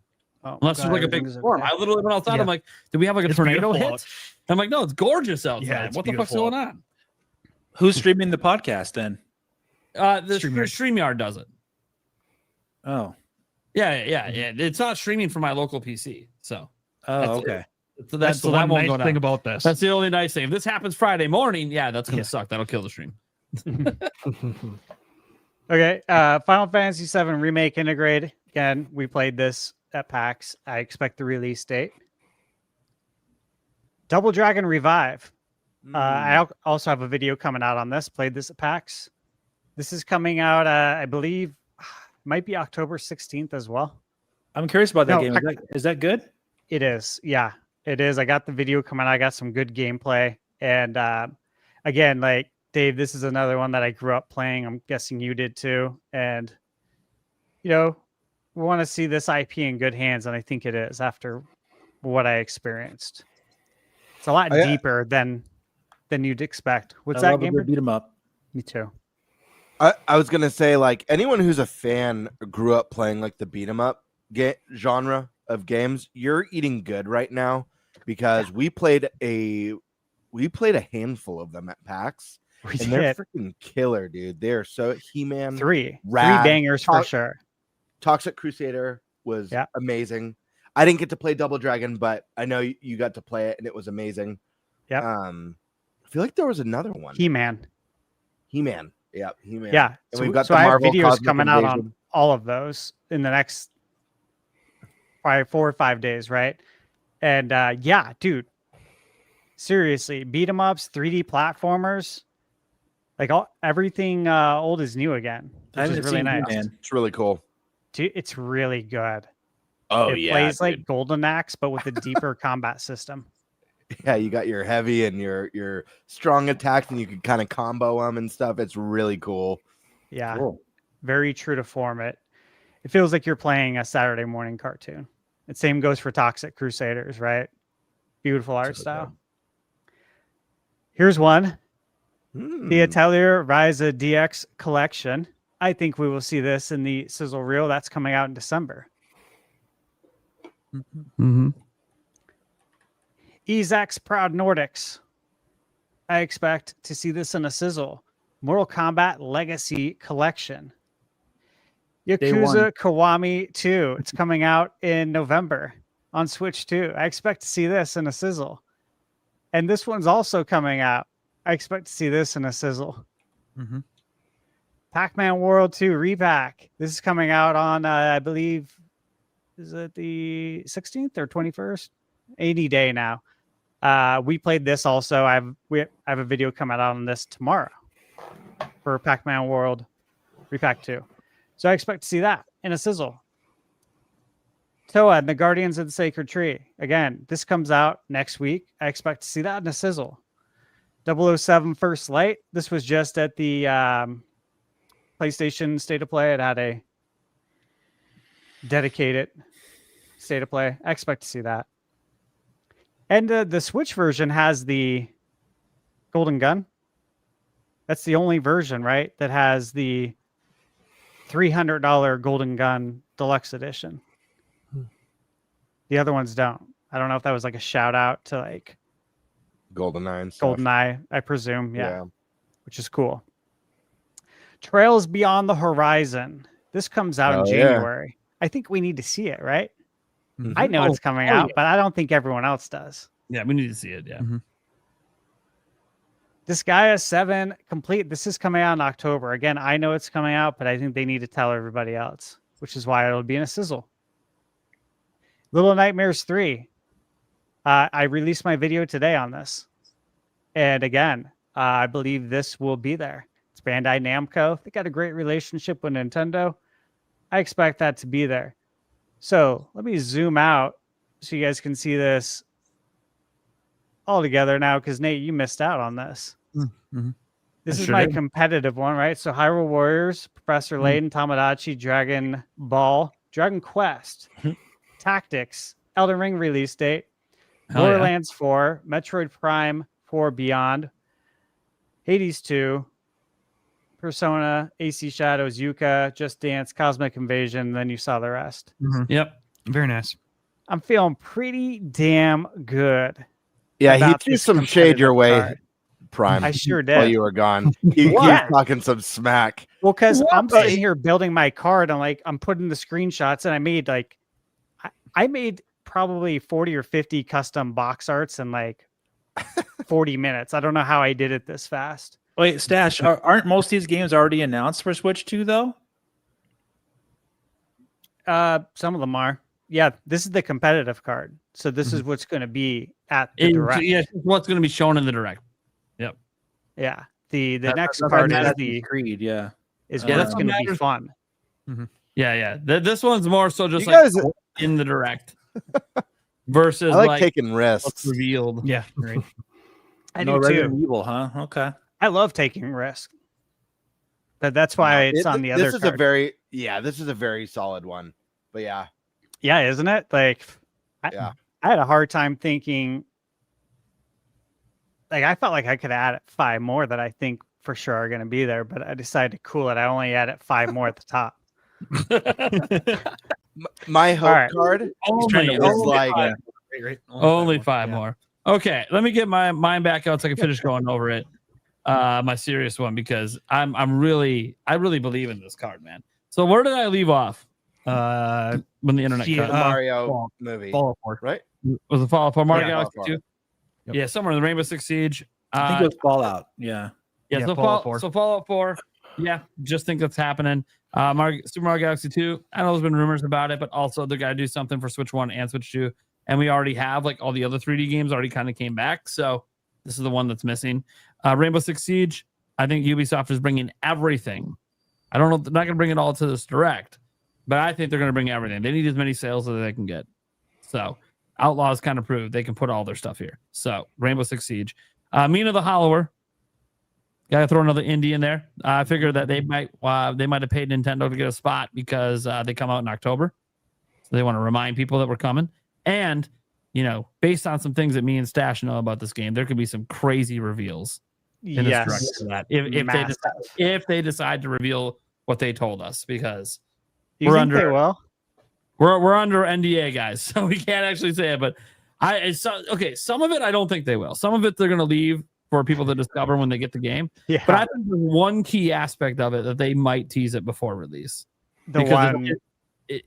Oh, Unless there's like a big storm. I literally went outside. Yeah. I'm like, did we have like a It's tornado beautiful hit? out. I'm like, no, it's gorgeous outside. Yeah, it's what the fuck's beautiful going on? Who's streaming the podcast then? The StreamYard. StreamYard does it. Oh, Yeah. It's not streaming from my local PC. So That's okay. so That's the so that one won't nice go down. thing about this. That's the only nice thing. If this happens Friday morning, yeah, that's gonna suck. That'll kill the stream. Okay, Final Fantasy 7 Remake Integrate. Again, we played this at PAX. I expect the release date. Double Dragon Revive. I also have a video coming out on this. Played this at PAX. This is coming out, I believe, might be October 16th as well. I'm curious about that No, game. Is that good? It is. Yeah, it is. I got the video coming out. I got some good gameplay. And again, like, Dave, this is another one that I grew up playing. I'm guessing you did too. And, you know, we want to see this IP in good hands. And I think it is after what I experienced. It's a lot deeper than you'd expect. What's I that love a game? good beat 'em up. Me too. I was gonna say, like, anyone who's a fan or grew up playing like the beat 'em up genre of games, you're eating good right now because we played a handful of them at PAX. We And they're did freaking killer, dude. They're so He-Man. three Rad. bangers for Talk- sure. Toxic Crusader was Yeah. amazing. I didn't get to play Double Dragon, but I know you got to play it and it was amazing. Yep. I feel like there was another one. He-Man. He-Man. Yeah, He-Man. Yeah. And So, we've got so the I have Marvel videos Cosmic coming out on Invasion. all of those in the next 4 or 5 days, right? And yeah, dude, seriously, beat 'em ups, 3D platformers, like everything old is new again, I which haven't is really seen nice. He-Man. It's really cool. Dude, it's really good. Oh It plays like Golden Axe, but with a deeper combat system. Yeah, you got your heavy and your strong attacks, and you can kind of combo them and stuff. It's really cool. Yeah, Cool. very true to form. It feels like you're playing a Saturday morning cartoon. The same goes for Toxic Crusaders, right? Beautiful art So style. Here's one. Hmm. The Atelier Ryza DX collection. I think we will see this in the sizzle reel that's coming out in December. Mm-hmm. Ezek's Proud Nordics. I expect to see this in a sizzle. Mortal Kombat Legacy Collection. Yakuza Kiwami 2. It's coming out in November on Switch 2. I expect to see this in a sizzle. And this one's also coming out. I expect to see this in a sizzle. Mm-hmm. Pac-Man World 2 Repack. This is coming out on, I believe, is it the 16th or 21st? 80 day now. We played this also. I have a video coming out on this tomorrow for Pac-Man World Repack 2. So I expect to see that in a sizzle. Toa and the Guardians of the Sacred Tree. Again, this comes out next week. I expect to see that in a sizzle. 007 First Light. This was just at the PlayStation State of Play. It had a dedicated State of Play. I expect to see that. And the Switch version has the Golden Gun. That's the only version, right, that has the $300 Golden Gun Deluxe Edition. The other ones don't. I don't know if that was like a shout out to like GoldenEye and stuff. GoldenEye, I presume. Yeah, Yeah. which is cool. Trails Beyond the Horizon. This comes out in Oh, yeah. January. I think we need to see it, right? Mhm. I know Oh, it's coming oh, out, yeah. but I don't think everyone else does. Yeah, we need to see it. Yeah. Disgaea 7 complete. This is coming out in October. Again, I know it's coming out, but I think they need to tell everybody else, which is why it'll be in a sizzle. Little Nightmares 3. I released my video today on this. And again, I believe this will be there. It's Bandai Namco. They got a great relationship with Nintendo. I expect that to be there. So let me zoom out so you guys can see this all together now, because Nate, you missed out on this. Mhm. This I is sure my did. competitive one, right? So Hyrule Warriors, Professor Layton, Tamagotchi, Dragon Ball, Dragon Quest, Tactics, Elden Ring release date, Hell yeah. Borderlands 4, Metroid Prime 4 Beyond, Hades 2, Persona, AC Shadows, Yuka, Just Dance, Cosmic Invasion, then you saw the rest. Yep. Very nice. I'm feeling pretty damn good. Yeah, he about threw this some shade your competitive way, card. Prime. I sure While did. you were gone, he was What? talking some smack. Well, because I'm What? sitting here building my card, and like I'm putting the screenshots, and I made like I made probably 40 or 50 custom box arts in like 40 minutes. I don't know how I did it this fast. Wait, Stash, aren't most of these games already announced for Switch 2 though? Some of them are. Yeah, this is the competitive card. So this is what's going to be at the It- direct. yeah, what's going to be shown in the direct. Yeah. The next That's card is Assassin's the Creed, yeah. is Yeah, what's that's going to be matters. fun. Yeah. This one's more so just You like guys- in the direct versus I like like taking what's risks. revealed. Yeah, right. I No do too. Resident Evil, huh? Okay. I love taking risks. That's why it's on the other This is card. this is a very solid one. But yeah, Yeah, isn't it? Like, Yeah. I had a hard time thinking. Like, I felt like I could add 5 more that I think for sure are going to be there, but I decided to cool it. I only added 5 more at the top. my hope right. card only, is only like five, Right. only five more. Okay, let me get my mind back out so I can finish going over it. My serious one, because I really believe in this card, man. So where did I leave off? When the internet Yeah, cut. the Mario Fall- movie, Fallout 4. right? Was it Fallout 4? Mario Yeah, Galaxy Fallout 2? Yep. Yeah, somewhere in the Rainbow Six Siege. I think it was Fallout. Yeah. Yeah, Yeah, so Fallout 4. Fallout 4. Yeah, just think that's happening. Super Mario Galaxy 2. I know there's been rumors about it, but also they got to do something for Switch 1 and Switch 2. And we already have like all the other 3D games already kind of came back. So this is the one that's missing. Rainbow Six Siege. I think Ubisoft is bringing everything. I don't know. They're not going to bring it all to this direct, but I think they're going to bring everything. They need as many sales as they can get. So Outlaws kind of proved they can put all their stuff here. So Rainbow Six Siege. Mina the Hollower. Got to throw another indie in there. I figured that they might have paid Nintendo to get a spot because they come out in October. So they want to remind people that we're coming. And, you know, based on some things that me and Stash know about this game, there could be some crazy reveals in this direct Yes. for that. Massive. If they decide to reveal what they told us, because You We're think they under- will? we're under NDA, guys, so we can't actually say it. But some of it I don't think they will. Some of it they're going to leave for people to discover when they get the game. Yeah. But I think there's one key aspect of it that they might tease it before release. the because one.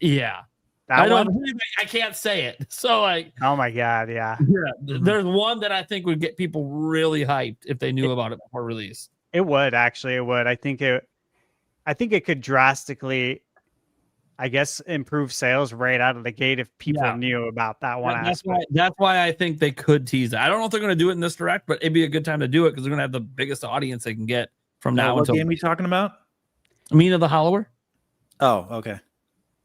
Yeah, That I don't. one? I can't say it. So like, Oh my God. Yeah. there's one that I think would get people really hyped if they knew about it before release. It would actually. It would. I think it could drastically, I guess, improve sales right out of the gate if people Yeah. knew about that one That's aspect. why I think they could tease it. I don't know if they're going to do it in this direct, but it'd be a good time to do it because they're going to have the biggest audience they can get from now What until game are we talking about? Mina the Hollower. Oh, okay.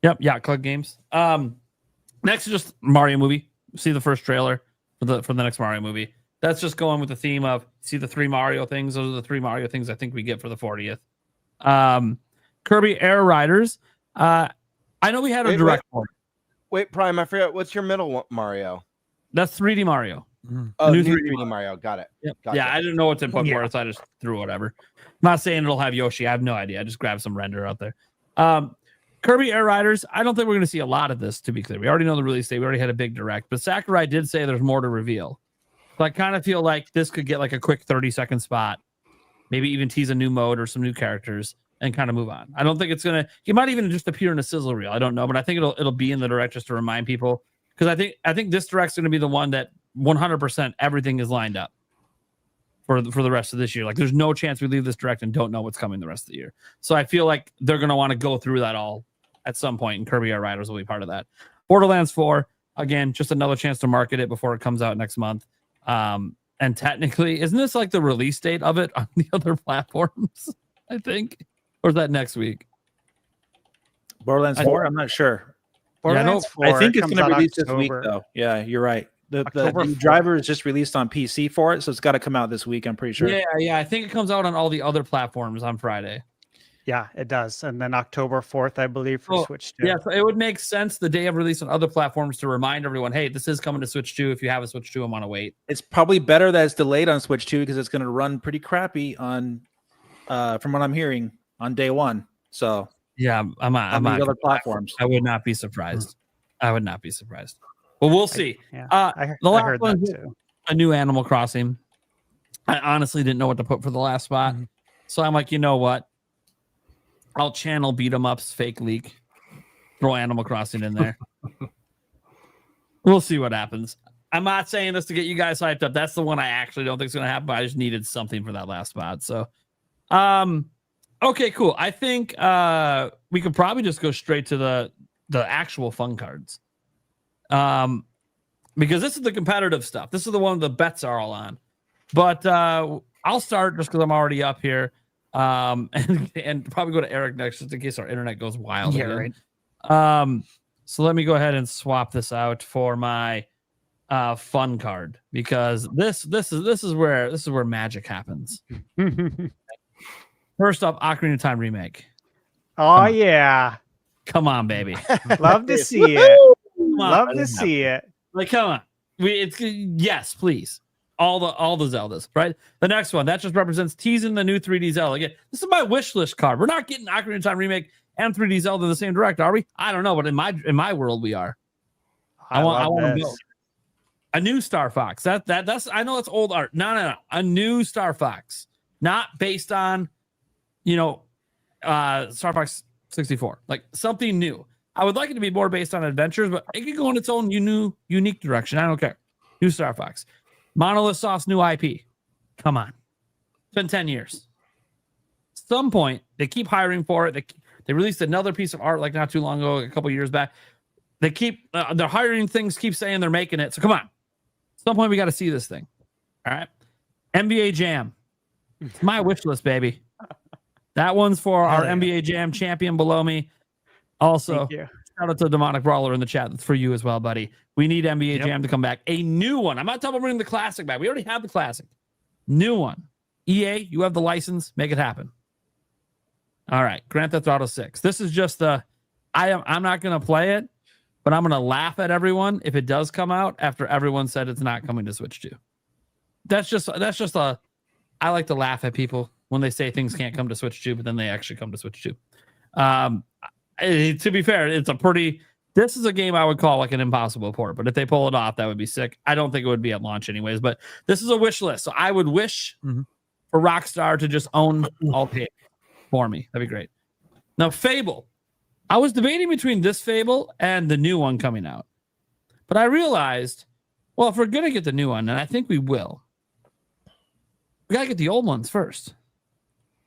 Yep, Yacht Club Games. Next is just Mario movie. See the first trailer for the next Mario movie. That's just going with the theme of see the 3 Mario things. Those are the 3 Mario things I think we get for the 40th. Kirby Air Riders. I know we had a Wait, direct one. Wait, Prime, I forgot what's your middle one, Mario? That's 3D Mario. Oh, new New 3D 3D Mario. Got it. Yep. Gotcha. Yeah, I didn't know what to put Yeah. for it, so I just threw whatever. I'm not saying it'll have Yoshi. I have no idea. I just grabbed some render out there. Kirby Air Riders. I don't think we're going to see a lot of this, to be clear. We already know the release date. We already had a big direct, but Sakurai did say there's more to reveal. So I kind of feel like this could get like a quick 30-second spot, maybe even tease a new mode or some new characters and kind of move on. I don't think it's going to, it might even just appear in a sizzle reel. I don't know, but I think it'll be in the direct just to remind people, because I think this direct's going to be the one that 100% everything is lined up for the rest of this year. Like there's no chance we leave this direct and don't know what's coming the rest of the year. So I feel like they're going to want to go through that all at some point, and Kirby Air Riders will be part of that. Borderlands 4, again, just another chance to market it before it comes out next month. And technically, isn't this like the release date of it on the other platforms? I think, or is that next week? Borderlands 4. I'm not sure. Borderlands 4 I think it's comes going to out release this week, October. though. Yeah, you're right. The October new 4th. driver is just released on PC for it, so it's got to come out this week. I'm pretty sure. Yeah. I think it comes out on all the other platforms on Friday. Yeah, it does. And then October 4th, I believe, for Oh, Switch 2. Yeah, so it would make sense the day of release on other platforms to remind everyone, hey, this is coming to Switch 2. If you have a Switch 2 and want to wait. It's probably better that it's delayed on Switch 2 because it's going to run pretty crappy on, from what I'm hearing, on day one. So Yeah, I'm on not these other platforms. I would not be surprised. I would not be surprised. But we'll see. Yeah, The I last heard one that is too. a new Animal Crossing. I honestly didn't know what to put for the last spot. So I'm like, you know what? I'll channel beat 'em ups fake leak. Throw Animal Crossing in there. We'll see what happens. I'm not saying this to get you guys hyped up. That's the one I actually don't think is going to happen, but I just needed something for that last spot. So okay, cool. I think we could probably just go straight to the actual fun cards. Because this is the competitive stuff. This is the one the bets are all on. But I'll start just because I'm already up here. And probably go to Eric next just in case our internet goes wild. Yeah, again. right. So let me go ahead and swap this out for my fun card, because this is where magic happens. First up, Ocarina of Time remake. Oh, yeah. Come on, baby. Love to see it. Come on. Love to see it. Like, come on. Yes, please. All the Zeldas, right? The next one that just represents teasing the new 3D Zelda. Again, this is my wish list card. We're not getting Ocarina of Time remake and 3D Zelda in the same direct, are we? I don't know, but in my world, we are. I want to build a new Star Fox. That's I know it's old art. No. A new Star Fox, not based on, Star Fox 64. Like something new. I would like it to be more based on adventures, but it could go in its own unique direction. I don't care. New Star Fox. Monolith Soft's new IP. Come on. It's been 10 years. Some point, they keep hiring for it. They released another piece of art like not too long ago, a couple years back. They keep, they're hiring things, keep saying they're making it. So come on. At some point, we got to see this thing. All right. NBA Jam. It's my wish list, baby. That one's for our NBA Jam champion below me. Also, Thank you. shout out to Demonic Brawler in the chat. That's for you as well, buddy. We need NBA Jam to come back. A new one. I'm not talking about bringing the classic back. We already have the classic. New one. EA, you have the license. Make it happen. All right. Grand Theft Auto 6. This is just I'm not going to play it, but I'm going to laugh at everyone if it does come out after everyone said it's not coming to Switch 2. I like to laugh at people when they say things can't come to Switch 2, but then they actually come to Switch 2. To be fair, this is a game I would call like an impossible port, but if they pull it off, that would be sick. I don't think it would be at launch anyways, but this is a wish list. So I would wish for Rockstar to just own all the for me. That'd be great. Now, Fable. I was debating between this Fable and the new one coming out, but I realized, well, if we're going to get the new one, and I think we will, we got to get the old ones first.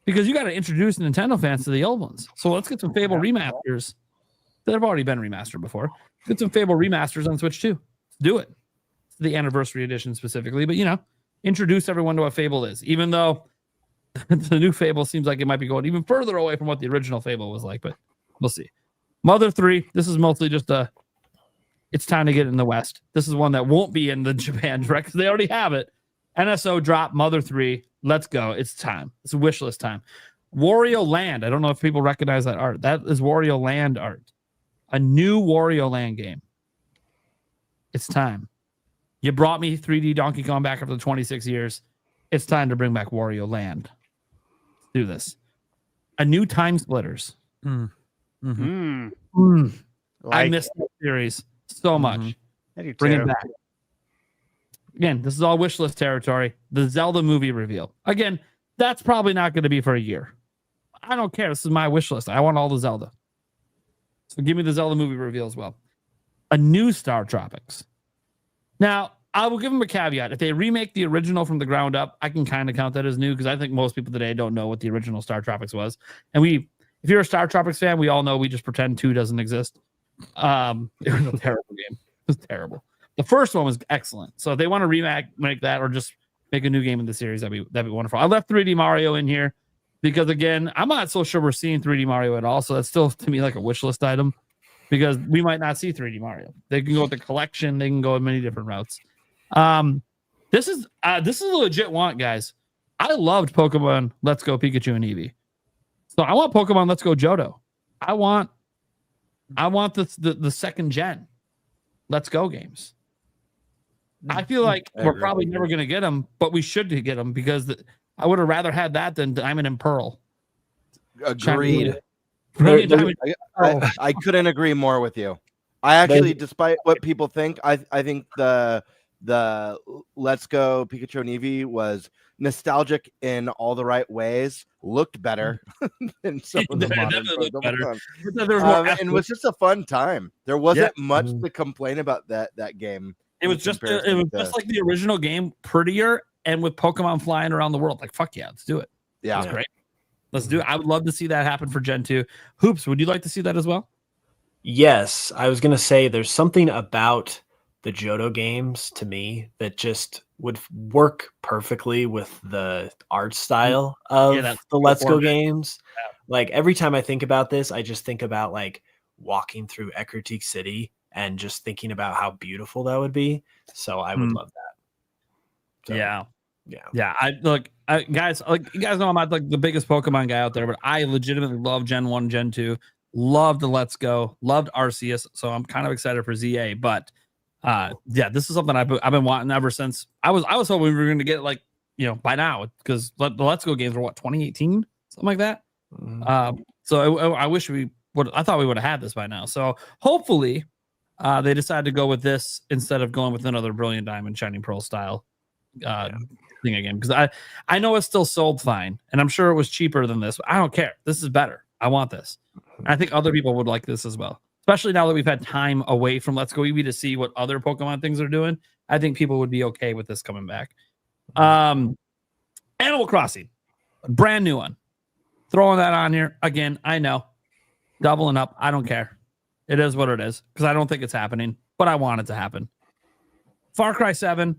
Because you got to introduce Nintendo fans to the old ones. So let's get some Fable remasters that have already been remastered before. Get some Fable remasters on Switch 2. Let's do it. The anniversary edition specifically. But, introduce everyone to what Fable is. Even though the new Fable seems like it might be going even further away from what the original Fable was like. But we'll see. Mother 3. This is mostly just it's time to get in the West. This is one that won't be in the Japan direct because they already have it. NSO drop Mother 3. Let's go. It's time. It's a wish list time. Wario Land. I don't know if people recognize that art. That is Wario Land art. A new Wario Land game. It's time. You brought me 3D Donkey Kong back after the 26 years. It's time to bring back Wario Land. Let's do this. A new Time Splitters. Mm-hmm. I missed that series so much. I do Bring too. it back. Again, this is all wish list territory. The Zelda movie reveal. Again, that's probably not going to be for a year. I don't care. This is my wish list. I want all the Zelda. So give me the Zelda movie reveal as well. A new Star Tropics. Now, I will give them a caveat. If they remake the original from the ground up, I can kind of count that as new because I think most people today don't know what the original Star Tropics was. And if you're a Star Tropics fan, we all know we just pretend 2 doesn't exist. It was a terrible game. It was terrible. The first one was excellent. So if they want to remake that or just make a new game in the series, that'd be wonderful. I left 3D Mario in here because, again, I'm not so sure we're seeing 3D Mario at all. So that's still, to me, like a wish list item because we might not see 3D Mario. They can go with the collection. They can go in many different routes. This is a legit want, guys. I loved Pokemon Let's Go Pikachu and Eevee. So I want Pokemon Let's Go Johto. I want the second gen Let's Go games. I feel like we're probably never going to get them, but we should get them because I would have rather had that than Diamond and Pearl. Agreed. I couldn't agree more with you. I actually, despite what people think, I think the Let's Go Pikachu and Eevee was nostalgic in all the right ways, looked better than some of the modern Pokemon. And it was just a fun time. There wasn't much to complain about that game. It was just like the original game, prettier and with Pokemon flying around the world. Like, fuck yeah, let's do it. Yeah, that's great. Let's do it. I would love to see that happen for Gen 2. Hoops, would you like to see that as well? Yes, I was going to say there's something about the Johto games to me that just would work perfectly with the art style of the Let's Go games. Yeah. Like every time I think about this, I just think about like walking through Ecruteak City and just thinking about how beautiful that would be. So I would love that. So, yeah. Guys, like you guys know I'm not like the biggest Pokemon guy out there, but I legitimately love Gen 1, Gen 2. Loved the Let's Go, loved Arceus. So I'm kind of excited for ZA, but this is something I've been wanting ever since I was hoping we were going to get like, by now because the Let's Go games were 2018, something like that. So I wish I thought we would have had this by now. So hopefully they decided to go with this instead of going with another Brilliant Diamond, Shining Pearl style thing again. Because I know it's still sold fine and I'm sure it was cheaper than this. But I don't care. This is better. I want this. And I think other people would like this as well. Especially now that we've had time away from Let's Go Eevee to see what other Pokemon things are doing. I think people would be okay with this coming back. Animal Crossing, a brand new one. Throwing that on here. Again, I know. Doubling up. I don't care. It is what it is. Because I don't think it's happening. But I want it to happen. Far Cry 7.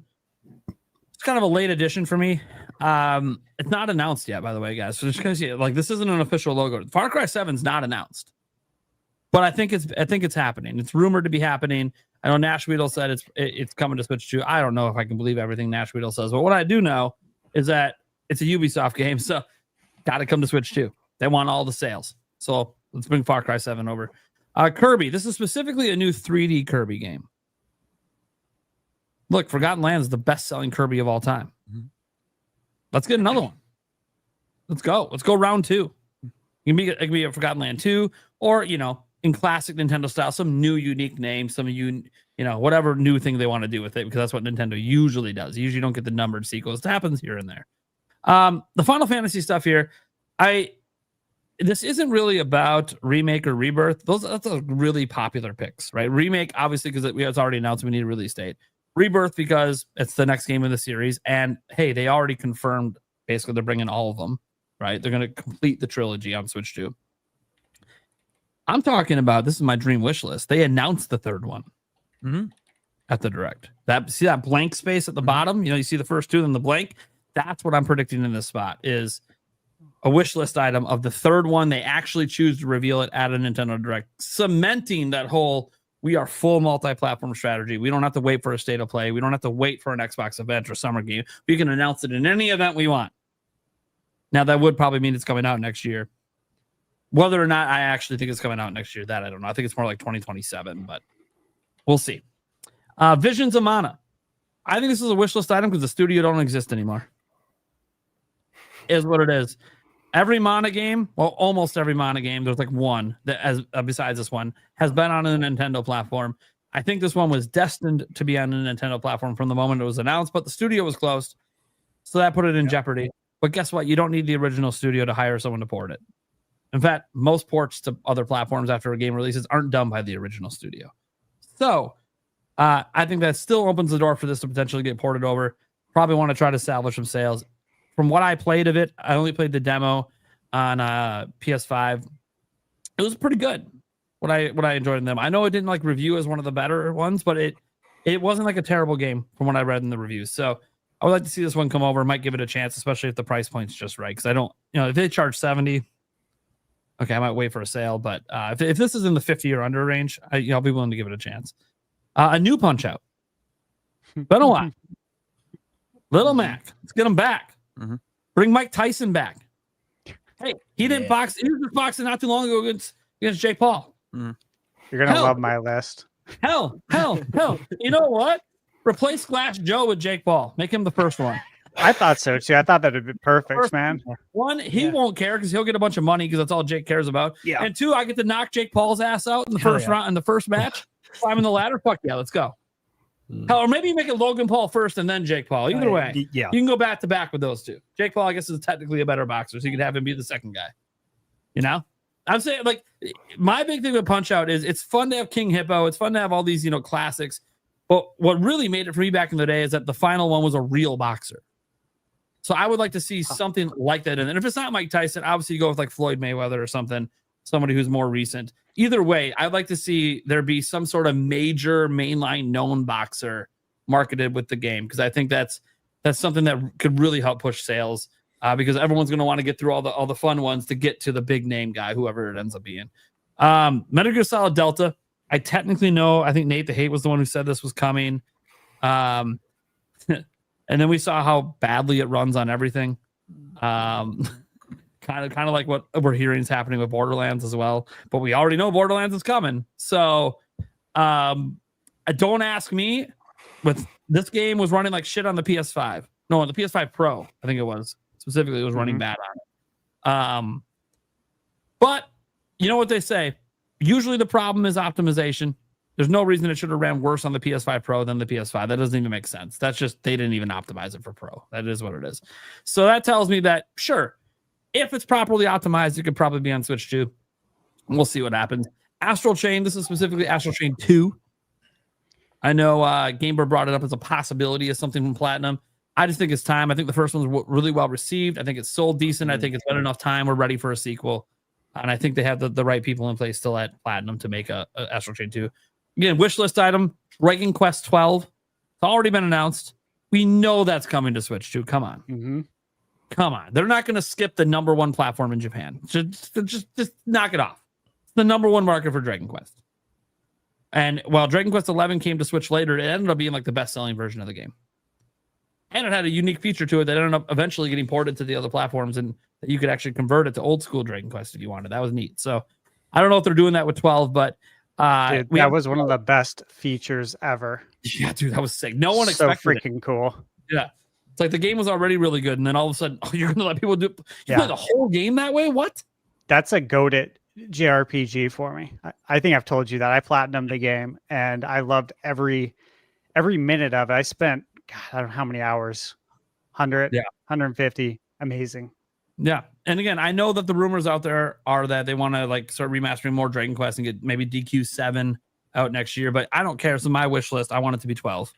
It's kind of a late addition for me. It's not announced yet, by the way, guys. So just because this isn't an official logo. Far Cry 7 is not announced. But I think it's happening. It's rumored to be happening. I know Nash Weedle said it's coming to Switch 2. I don't know if I can believe everything Nash Weedle says, but what I do know is that it's a Ubisoft game, so got to come to Switch 2. They want all the sales. So let's bring Far Cry 7 over. Kirby. This is specifically a new 3D Kirby game. Look, Forgotten Lands is the best-selling Kirby of all time. Mm-hmm. Let's get another one. Let's go. Let's go round 2. It can be a Forgotten Land 2, or in classic Nintendo style, some new unique name, whatever new thing they want to do with it, because that's what Nintendo usually does. You usually don't get the numbered sequels. It happens here and there. The Final Fantasy stuff here, this isn't really about remake or rebirth. That's a really popular picks, right? Remake, obviously, because it's already announced we need a release date. Rebirth, because it's the next game in the series. And hey, they already confirmed basically they're bringing all of them, right? They're going to complete the trilogy on Switch 2. I'm talking about, this is my dream wish list. They announced the third one at the Direct. See that blank space at the bottom? You see the first two, then the blank. That's what I'm predicting in this spot is a wish list item of the third one. They actually choose to reveal it at a Nintendo Direct, cementing that whole we are full multi-platform strategy. We don't have to wait for a state of play. We don't have to wait for an Xbox event or summer game. We can announce it in any event we want. Now, that would probably mean it's coming out next year. Whether or not I actually think it's coming out next year, that I don't know. I think it's more like 2027, but we'll see. Visions of Mana. I think this is a wish list item because the studio don't exist anymore. Is what it is. Every Mana game, well, almost every Mana game, there's like one that, as besides this one, has been on a Nintendo platform. I think this one was destined to be on a Nintendo platform from the moment it was announced, but the studio was closed, so that put it in jeopardy. But guess what? You don't need the original studio to hire someone to port it. In fact, most ports to other platforms after a game releases aren't done by the original studio. So I think that still opens the door for this to potentially get ported over. Probably want to try to salvage some sales. From what I played of it, I only played the demo on PS5. It was pretty good. What I enjoyed in them. I know it didn't like review as one of the better ones, but it wasn't like a terrible game from what I read in the reviews. So I would like to see this one come over. Might give it a chance, especially if the price point's just right. Because I don't, if they charge 70, okay, I might wait for a sale. But if this is in the 50 or under range, I'll be willing to give it a chance. A new Punch Out. Been a while. Little Mac. Let's get him back. Mm-hmm. Bring Mike Tyson back. Hey, he didn't box. He was boxing not too long ago against Jake Paul. Mm-hmm. You're gonna love my list. Hell. You know what? Replace Glass Joe with Jake Paul. Make him the first one. I thought so too. I thought that'd be perfect, man. One, he won't care because he'll get a bunch of money because that's all Jake cares about. Yeah. And two, I get to knock Jake Paul's ass out in the Hell first yeah. round in the first match. Climbing the ladder. Fuck yeah, let's go. Hell, or maybe you make it Logan Paul first and then Jake Paul. Either way, Yeah. you can go back to back with those two. Jake Paul, I guess, is technically a better boxer, so you could have him be the second guy. You know, I'm saying, like, my big thing with Punch Out is it's fun to have King Hippo. It's fun to have all these, classics. But what really made it for me back in the day is that the final one was a real boxer. So I would like to see something like that. And if it's not Mike Tyson, obviously you go with like Floyd Mayweather or something, somebody who's more recent. Either way, I'd like to see there be some sort of major mainline known boxer marketed with the game, because I think that's something that could really help push sales, because everyone's going to want to get through all the fun ones to get to the big name guy, whoever it ends up being. Metal Gear Solid Delta. I technically know. I think Nate the Hate was the one who said this was coming. And then we saw how badly it runs on everything. Kind of like what we're hearing is happening with Borderlands as well. But we already know Borderlands is coming. So don't ask me. With this game was running like shit on the PS5. No, on the PS5 Pro, I think it was. Specifically, it was running bad on it. But you know what they say? Usually the problem is optimization. There's no reason it should have ran worse on the PS5 Pro than the PS5. That doesn't even make sense. That's just, they didn't even optimize it for Pro. That is what it is. So that tells me that, sure, if it's properly optimized, it could probably be on Switch too. We'll see what happens. Astral Chain, this is specifically Astral Chain 2. I know Gamer brought it up as a possibility as something from Platinum. I just think it's time. I think the first one was really well received. I think it's sold decent. I think it's been enough time. We're ready for a sequel. And I think they have the right people in place still at Platinum to make a Astral Chain 2. Again, wish list item, Dragon Quest 12. It's already been announced. We know that's coming to Switch 2. Come on. Mm-hmm. Come on. They're not going to skip the number one platform in Japan. Just knock it off. It's the number one market for Dragon Quest. And while Dragon Quest 11 came to Switch later, it ended up being like the best-selling version of the game. And it had a unique feature to it that ended up eventually getting ported to the other platforms, and that you could actually convert it to old school Dragon Quest if you wanted. That was neat. So I don't know if they're doing that with 12, but Dude, that was one of the best features ever. Yeah, dude, that was sick. No one so expected freaking cool. Yeah. It's like the game was already really good, and then all of a sudden, you're going to let people play the whole game that way? What? That's a goated JRPG for me. I think I've told you that. I platinumed the game, and I loved every minute of it. I spent, God, I don't know how many hours. 100, 150. Amazing. Yeah. And again, I know that the rumors out there are that they want to like start remastering more Dragon Quest and get maybe DQ7 out next year, but I don't care. So my wish list, I want it to be 12.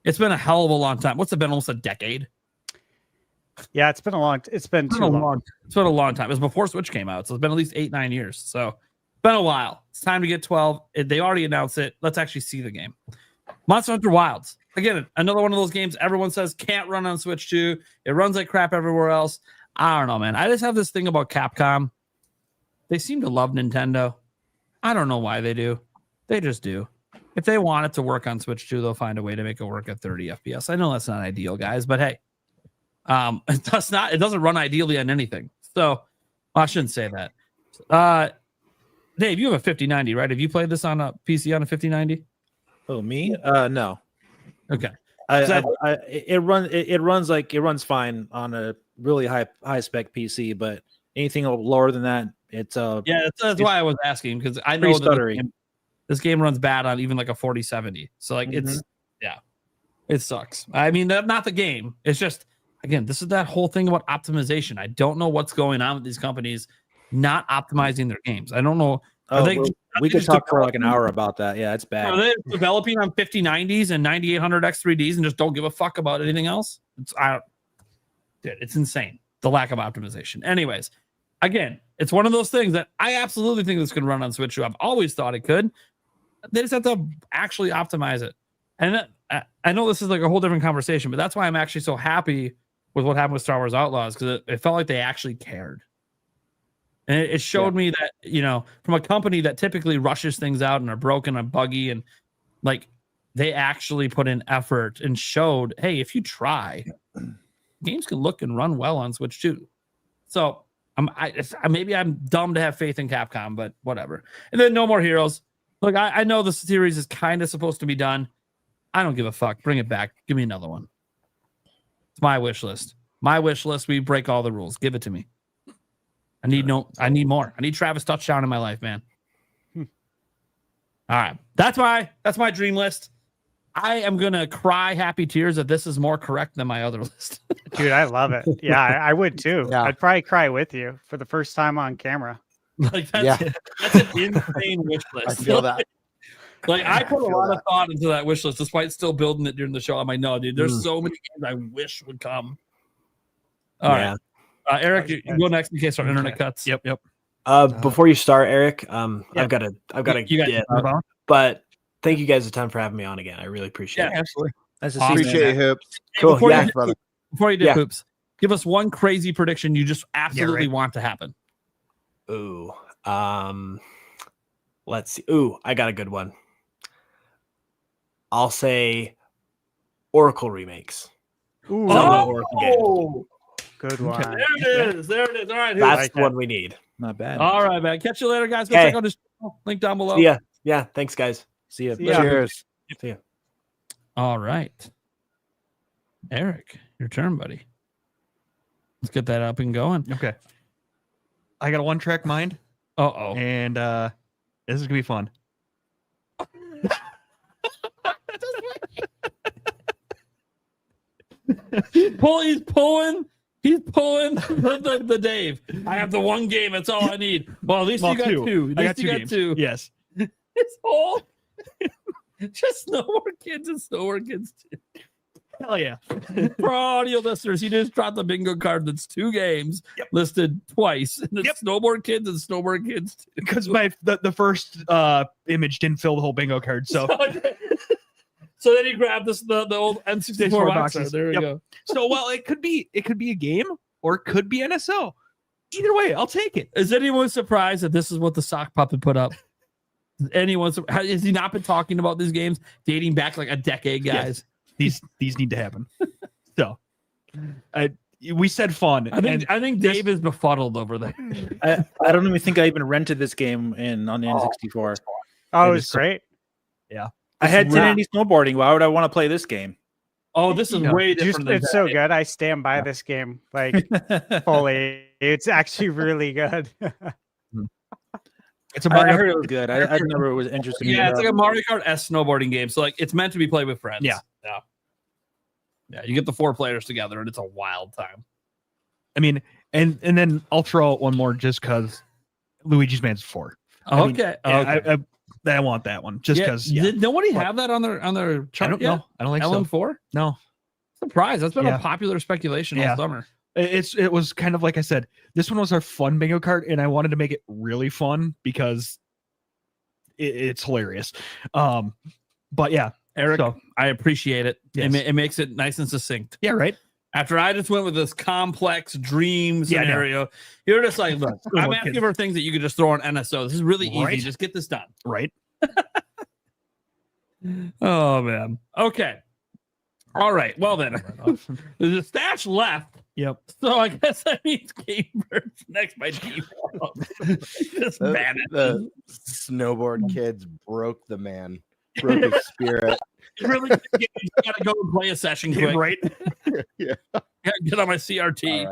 It's been a hell of a long time. What's it been? Almost a decade. Yeah, it's been too long. It's been a long time. It was before Switch came out, so it's been at least 8-9 years. So it's been a while. It's time to get 12. They already announced it. Let's actually see the game. Monster Hunter Wilds. Again, another one of those games everyone says can't run on Switch 2. It runs like crap everywhere else. I don't know, man. I just have this thing about Capcom. They seem to love Nintendo. I don't know why they do. They just do. If they want it to work on Switch 2, they'll find a way to make it work at 30 FPS. I know that's not ideal, guys, but hey, it doesn't run ideally on anything. So I shouldn't say that. Dave, you have a 5090, right? Have you played this on a PC on a 5090? Oh, me? No. Okay. It runs fine on a really high spec PC, but anything lower than that, it's that's why I was asking, because I know that this game runs bad on even like a 4070. So like it sucks. I mean, not the game. It's just, again, this is that whole thing about optimization. I don't know what's going on with these companies not optimizing their games. I don't know. We could talk for like an hour about that. Yeah, it's bad. Are they developing on 5090s and 9800 X3Ds and just don't give a fuck about anything else? It's insane, the lack of optimization. Anyways, again, it's one of those things that I absolutely think this can run on Switch 2. I've always thought it could. They just have to actually optimize it. And I know this is like a whole different conversation, but that's why I'm actually so happy with what happened with Star Wars Outlaws, because it felt like they actually cared. And it showed me that, from a company that typically rushes things out and are broken and buggy, and like they actually put in effort and showed, hey, if you try, games can look and run well on Switch 2. So maybe I'm dumb to have faith in Capcom, but whatever. And then No More Heroes. Look, I know the series is kind of supposed to be done. I don't give a fuck. Bring it back. Give me another one. It's my wish list. My wish list. We break all the rules. Give it to me. I need more. I need Travis touchdown in my life, man. All right. That's my dream list. I am gonna cry happy tears that this is more correct than my other list. Dude, I love it. Yeah, I would too. Yeah. I'd probably cry with you for the first time on camera. Like that's an insane wish list. I feel that. Like I put a lot of thought into that wish list, despite still building it during the show. I'm like, no, dude, there's so many games I wish would come. All right, Eric, you go next in case our internet cuts. Yep. Before you start, Eric, I've got to You get, got but thank you guys a ton for having me on again. I really appreciate it. Absolutely. That's Awesome. Appreciate you, Hoops. Cool. Before Yeah, you brother. Before you did Yeah. Hoops, give us one crazy prediction you just absolutely want to happen. Ooh. Let's see. Ooh, I got a good one. I'll say Oracle remakes. Ooh, Zelda Oracle game. good one. There it is. All right, Hoops. That's the one we need. not bad. All right, man. Catch you later, guys. Go Okay. check out his channel. Link down below. See ya. Yeah. Thanks, guys. See ya. Yeah. Cheers. See ya. All right. Eric, your turn, buddy. Let's get that up and going. Okay. I got a one-track mind, Uh-oh. and this is gonna be fun. He's pulling the Dave. I have the one game. That's all I need. Well, at least you got two. At I least got you got games. two. Yes. It's all just No More Kids and No More Kids 2. Hell yeah. For our audio listeners, he just dropped the bingo card that's two games listed twice. And it's No More Kids and No More Kids 2. Because the first image didn't fill the whole bingo card. So So then he grabbed the old N64 box. boxes. There we Yep. go. So well, it could be a game or it could be NSO. Either way, I'll take it. Is anyone surprised that this is what the sock puppet put up? Has he not been talking about these games dating back like a decade, guys? Yes. These need to happen. So we said fun. I think Dave is befuddled over there. I don't even think I even rented this game on the N64. Oh, it It was is so- great. I had 1080 snowboarding. Why would I want to play this game? Oh, this is way different than It's so good. I stand by this game like fully. It's actually really good. It's a I Mario. heard it was good. I never was interested. Yeah, in it's like a Mario Kart S snowboarding game. So like it's meant to be played with friends. Yeah. You get the 4 players together and it's a wild time. I mean, and then I'll throw out one more just because Luigi's Mansion 4. I mean, Okay. I want that one just because. Did nobody have that on their chart I don't yet? know. I don't think Ellen so. 4? No, Surprise. That's been Yeah. a popular speculation all summer. it was kind of like I said. This one was our fun bingo card, and I wanted to make it really fun because it's hilarious. But yeah, Eric, So- I appreciate it. Yes. It makes it nice and succinct. yeah, right. After I just went with this complex dream Yeah, I know. scenario, you're just like, look, Good I'm one, asking kid. for things that you could just throw on NSO. This is really Right. easy. Just get this done. Right. Oh, man. Okay. All right. Well, then, there's a stash left. Yep. So I guess that means Game Bird's next by default. Just ban it. The snowboard kids broke the man. broke his spirit. You really gotta go and play a session quick. Right? Yeah. Get on my CRT.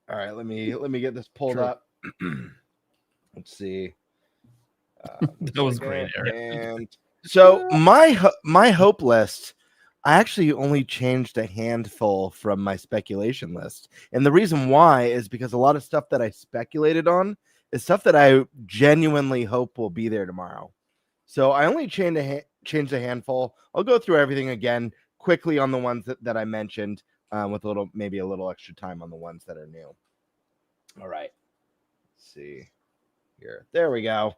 All right. Let me get this pulled True. up. Let's see. That was great, Eric. And so my hope list, I actually only changed a handful from my speculation list, and the reason why is because a lot of stuff that I speculated on is stuff that I genuinely hope will be there tomorrow. So I only changed a handful. I'll go through everything again quickly on the ones that I mentioned, with maybe a little extra time on the ones that are new. All right. Let's see here. There we go.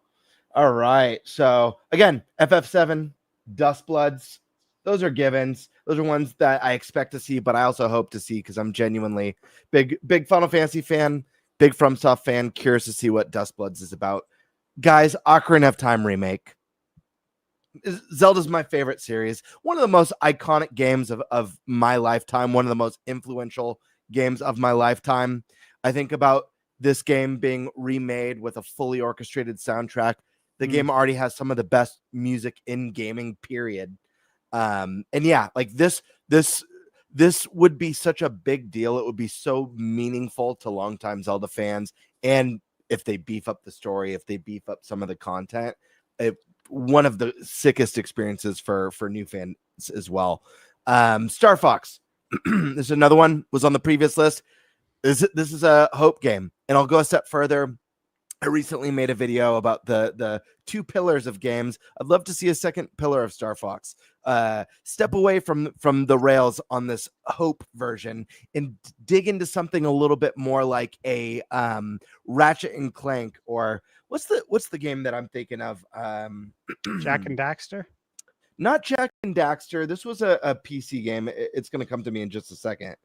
All right. So again, FF7, Dustbloods, those are givens. Those are ones that I expect to see, but I also hope to see because I'm genuinely big Final Fantasy fan, big FromSoft fan, curious to see what Dustbloods is about. Guys, Ocarina of Time remake. Zelda's my favorite series. One of the most iconic games of my lifetime. One of the most influential games of my lifetime. I think about this game being remade with a fully orchestrated soundtrack. The game already has some of the best music in gaming, period. And yeah, like this would be such a big deal. It would be so meaningful to longtime Zelda fans. And if they beef up the story, if they beef up some of the content, one of the sickest experiences for new fans as well. Star Fox. This is another one, was on the previous list. This is a hope game. And I'll go a step further. I recently made a video about the two pillars of games. I'd love to see a second pillar of Star Fox. Step away from the rails on this hope version and dig into something a little bit more like a Ratchet and Clank, or what's the game that I'm thinking of? Jack and Daxter? Not Jack and Daxter. This was a PC game. It's going to come to me in just a second.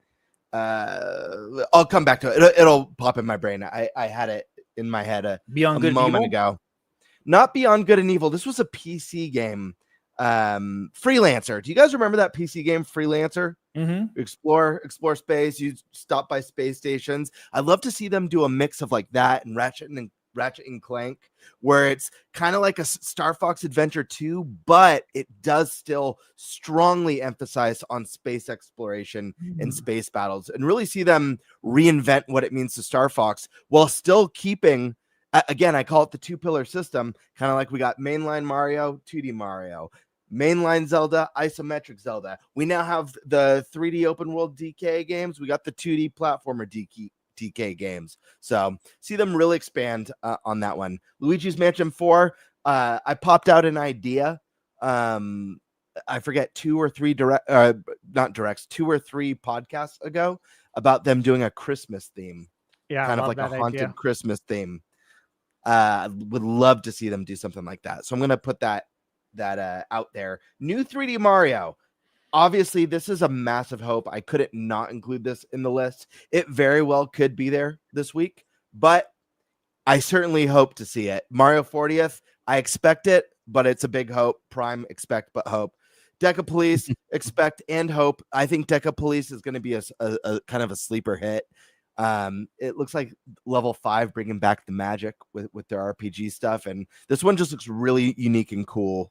I'll come back to it. It'll pop in my brain. I had it in my head a moment ago. Not Beyond Good and Evil. This was a PC game. Freelancer. Do you guys remember that PC game, Freelancer? Mm-hmm. Explore space. You stop by space stations. I'd love to see them do a mix of like that and Ratchet and Clank, where it's kind of like a Star Fox Adventure 2, but it does still strongly emphasize on space exploration and space battles, and really see them reinvent what it means to Star Fox while still keeping, again, I call it the two pillar system, kind of like we got mainline Mario, 2D Mario, mainline Zelda, isometric Zelda. We now have the 3D open world DK games. We got the 2D platformer DK games. So see them really expand on that one. Luigi's Mansion 4. I popped out an idea. I forget 2 or 3 podcasts ago about them doing a Christmas theme. Yeah, kind of like a haunted Christmas theme. Would love to see them do something like that. So I'm gonna put that out there. New 3D Mario. Obviously, this is a massive hope. I couldn't not include this in the list. It very well could be there this week, but I certainly hope to see it. Mario 40th, I expect it, but it's a big hope. Prime, expect but hope. Deca Police, expect and hope. I think Deca Police is going to be a kind of a sleeper hit. It looks like level 5 bringing back the magic with their RPG stuff, and this one just looks really unique and cool.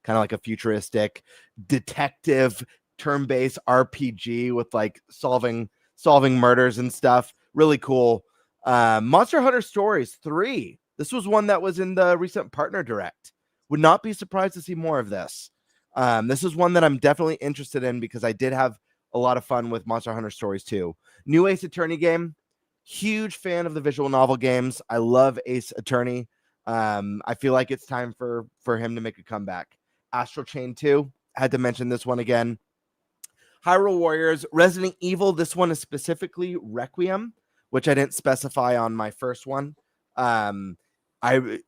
Kind of like a futuristic detective turn-based RPG with like solving murders and stuff. Really cool. Monster Hunter Stories 3. This was one that was in the recent partner direct. Would not be surprised to see more of this. This is one that I'm definitely interested in because I did have a lot of fun with Monster Hunter Stories 2. New Ace Attorney game. Huge fan of the visual novel games. I love Ace Attorney. I feel like it's time for him to make a comeback. Astral Chain 2. Had to mention this one again. Hyrule Warriors. Resident Evil. This one is specifically Requiem, which I didn't specify on my first one. I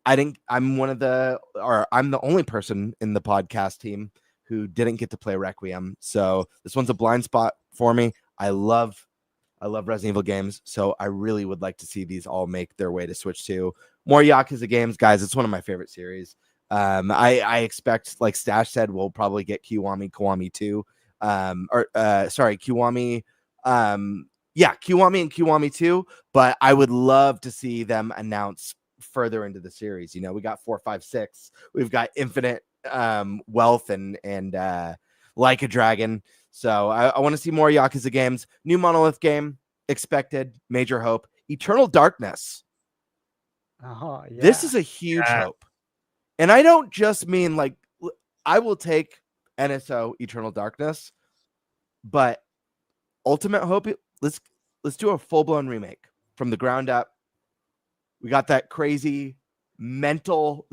think I'm I'm the only person in the podcast team who didn't get to play Requiem. So this one's a blind spot for me. I love Resident Evil games, so I really would like to see these all make their way to Switch 2. More Yakuza games, guys. It's one of my favorite series. I expect, like Stash said, we'll probably get Kiwami 2. Kiwami. Kiwami and Kiwami 2, but I would love to see them announce further into the series. You know, we got 4, 5, 6. We've got Infinite wealth and like a dragon. So I want to see more Yakuza games. New Monolith game expected. Major hope. Eternal Darkness. Oh, yeah. This is a huge Yeah. hope. And I don't just mean like I will take NSO Eternal Darkness, but ultimate hope, let's do a full-blown remake from the ground up. We got that crazy mental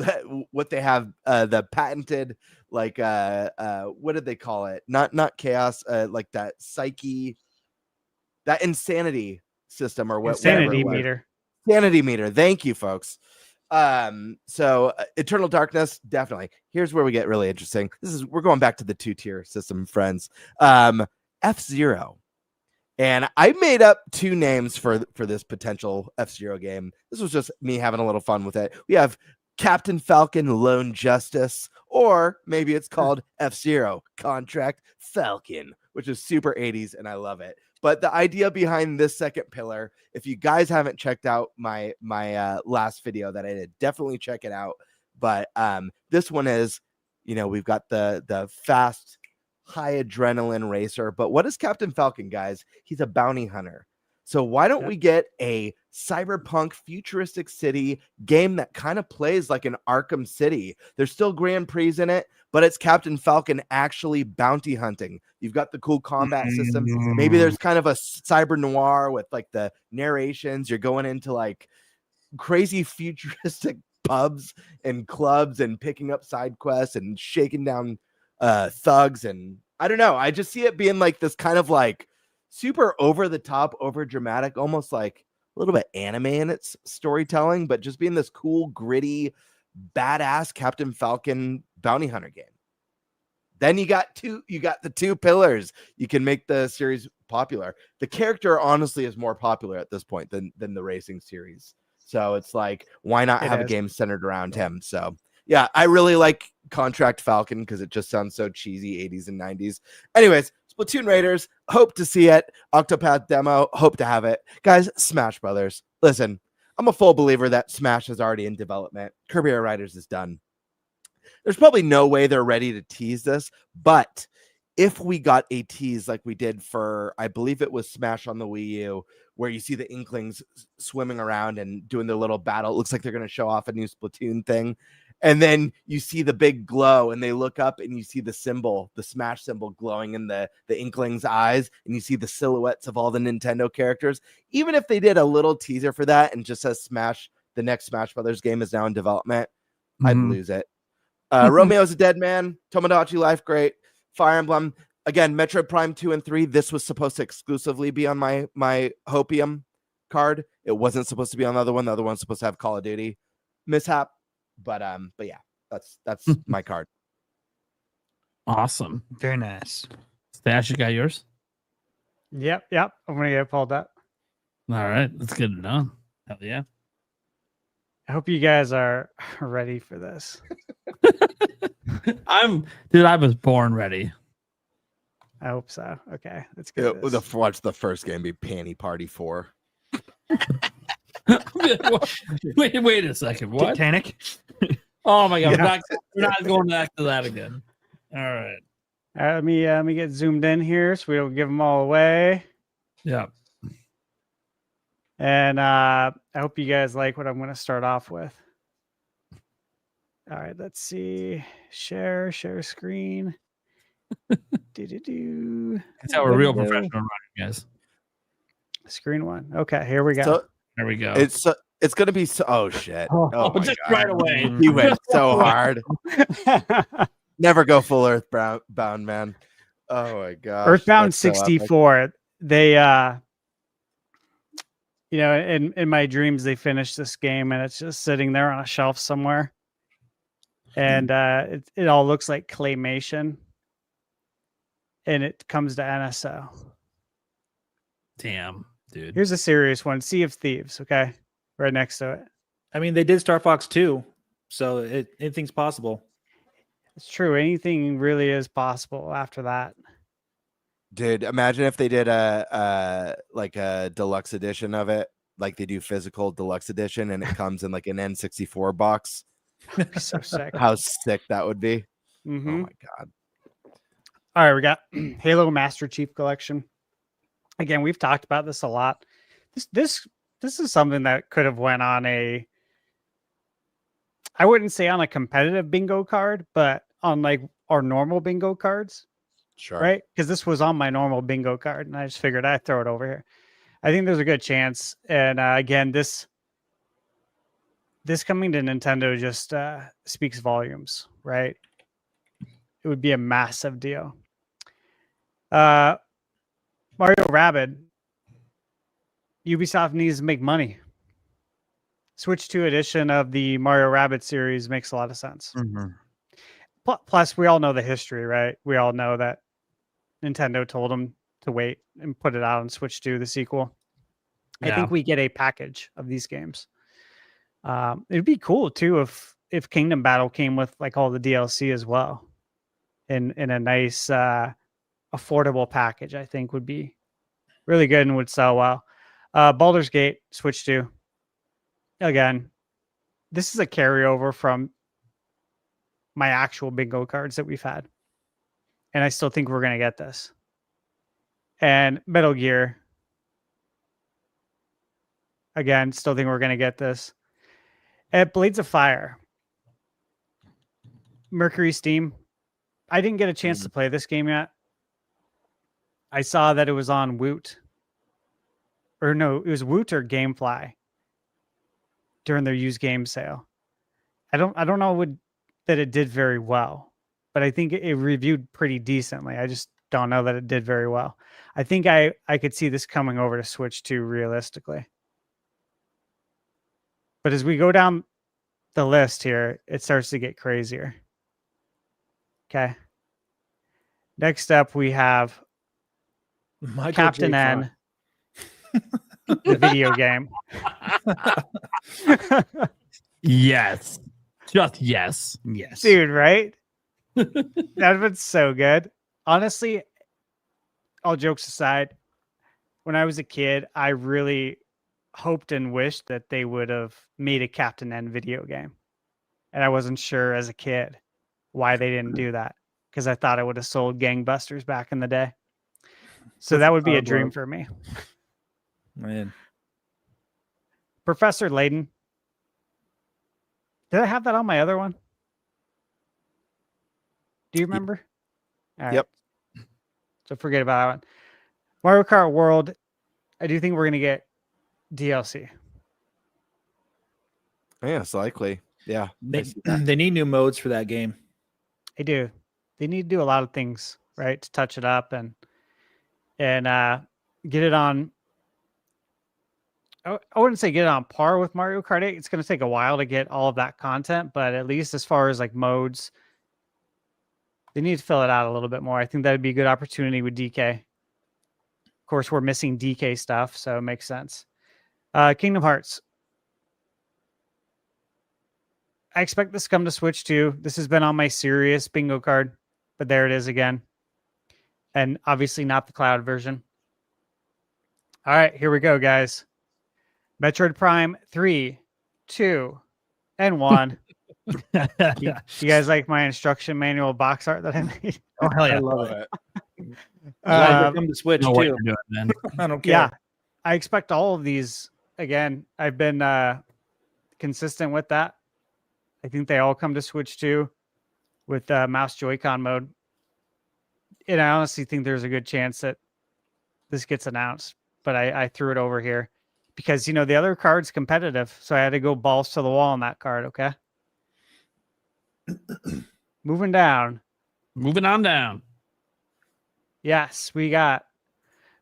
what they have the patented like what did they call it? Not chaos, like that psyche, that insanity system or what Insanity whatever it was. meter. Sanity meter. Thank you, folks. So Eternal Darkness, definitely. Here's where we get really interesting. We're going back to the 2-tier system, friends. F-Zero. And I made up 2 names for this potential F-Zero game. This was just me having a little fun with it. We have Captain Falcon Lone Justice, or maybe it's called F-Zero Contract Falcon, which is super 80s, and I love it. But the idea behind this second pillar, if you guys haven't checked out my last video that I did, definitely check it out. But this one is, we've got the fast, high adrenaline racer. But what is Captain Falcon, guys? He's a bounty hunter. So why don't we get a cyberpunk futuristic city game that kind of plays like an Arkham City? There's still Grand Prix in it, but it's Captain Falcon actually bounty hunting. You've got the cool combat systems. Maybe there's kind of a cyber noir with like the narrations. You're going into like crazy futuristic pubs and clubs and picking up side quests and shaking down thugs. And I don't know. I just see it being like this kind of like super over the top, over dramatic, almost like a little bit anime in its storytelling, but just being this cool, gritty, badass Captain Falcon bounty hunter game. Then you got the 2 pillars. You can make the series popular. The character honestly is more popular at this point than the racing series. So it's like, why not have a game centered around him? So yeah, I really like Contract Falcon because it just sounds so cheesy 80s and 90s. Anyways, Splatoon Raiders, hope to see it. Octopath demo, hope to have it. Guys, Smash Brothers. Listen, I'm a full believer that Smash is already in development. Kirby Air Riders is done. There's probably no way they're ready to tease this, but if we got a tease like we did for, I believe it was Smash on the Wii U, where you see the Inklings swimming around and doing their little battle, it looks like they're going to show off a new Splatoon thing. And then you see the big glow and they look up and you see the symbol, the Smash symbol glowing in the Inklings' eyes. And you see the silhouettes of all the Nintendo characters. Even if they did a little teaser for that and just says Smash, the next Smash Brothers game is now in development, I'd lose it. Romeo's a Dead Man, Tomodachi Life, great. Fire Emblem, again, Metroid Prime 2 and 3. This was supposed to exclusively be on my Hopium card. It wasn't supposed to be on the other one. The other one's supposed to have Call of Duty mishap. But yeah, that's my card. Awesome. Very nice. Stash, you got yours? Yep. I'm gonna get pulled up. All right, let's get it done. Hell yeah. I hope you guys are ready for this. I was born ready. I hope so. Okay, let's get this. Watch the first game be Panty Party 4. wait a second. What? Titanic. Oh my god, Yeah. we're not going back to that again. All right. Let me get zoomed in here so we don't give them all away. Yeah. And I hope you guys like what I'm going to start off with. All right, let's see. Share screen. That's how we're real professional running, guys. Screen 1. Okay, here we go. So There we go. it's gonna be oh shit. Oh my just God. right away. He went so hard. Never go full Earthbound, man. Oh my god. Earthbound 64. They in my dreams they finished this game and it's just sitting there on a shelf somewhere. And it all looks like claymation. And it comes to NSO. Damn, dude. Here's a serious one. Sea of Thieves, okay? Right next to it. I mean, they did Star Fox 2, so anything's possible. It's true. Anything really is possible after that. Dude, imagine if they did a deluxe edition of it, like they do physical deluxe edition, and it comes in like an N64 box. That'd be so sick. How sick that would be. Mm-hmm. Oh my god. All right, we got Halo Master Chief Collection. Again, we've talked about this a lot. This is something that could have went on a, I wouldn't say on a competitive bingo card, but on like our normal bingo cards, Sure. right? Because this was on my normal bingo card, and I just figured I'd throw it over here. I think there's a good chance. And again, this coming to Nintendo just speaks volumes, right? It would be a massive deal. Mario Rabbids. Ubisoft needs to make money. Switch 2 edition of the Mario Rabbids series makes a lot of sense. Plus, we all know the history, right? We all know that Nintendo told them to wait and put it out on Switch 2, the sequel. I think we get a package of these games. It'd be cool too if Kingdom Battle came with like all the DLC as well, in a nice affordable package. I think would be really good and would sell well. Baldur's Gate Switch 2. Again, this is a carryover from my actual bingo cards that we've had, and I still think we're gonna get this. And Metal Gear. Again, still think we're gonna get this. At Blades of Fire, Mercury Steam. I didn't get a chance to play this game yet. I saw that it was on Woot. Or no, it was Woot or Gamefly during their used game sale. I don't know that it did very well, but I think it reviewed pretty decently. I just don't know that it did very well. I think I could see this coming over to Switch 2 realistically. But as we go down the list here, it starts to get crazier. Okay. Next up, we have Michael Captain J. N, the video game. Yes. Just yes. Yes. Dude, right? That was so good. Honestly, all jokes aside, when I was a kid, I really hoped and wished that they would have made a Captain N video game. And I wasn't sure as a kid why they didn't do that, because I thought it would have sold gangbusters back in the day. So that would be a dream for me. Man. Professor Layton. Did I have that on my other one? Do you remember? All right. Yep. So forget about that one. Mario Kart World. I do think we're going to get DLC. Yeah, it's likely. Yeah. They need new modes for that game. They do. They need to do a lot of things, right, to touch it up and get it on. I wouldn't say get it on par with Mario Kart 8. It's going to take a while to get all of that content, but at least as far as like modes, they need to fill it out a little bit more. I think that would be a good opportunity with DK. Of course, we're missing DK stuff, so it makes sense. Kingdom Hearts. I expect this to come to Switch too. This has been on my serious bingo card, but there it is again. And obviously not the cloud version. All right, here we go, guys. Metroid Prime 3, 2, and 1. You guys like my instruction manual box art that I made? Oh, hell yeah. I love it. Um, Come to Switch Know what too. you're doing, man. I don't care. Yeah, I expect all of these. Again, I've been consistent with that. I think they all come to Switch 2 with mouse Joy-Con mode. And I honestly think there's a good chance that this gets announced, but I threw it over here because, you know, the other card's competitive. So I had to go balls to the wall on that card. Okay. Moving down. Moving on down. Yes, we got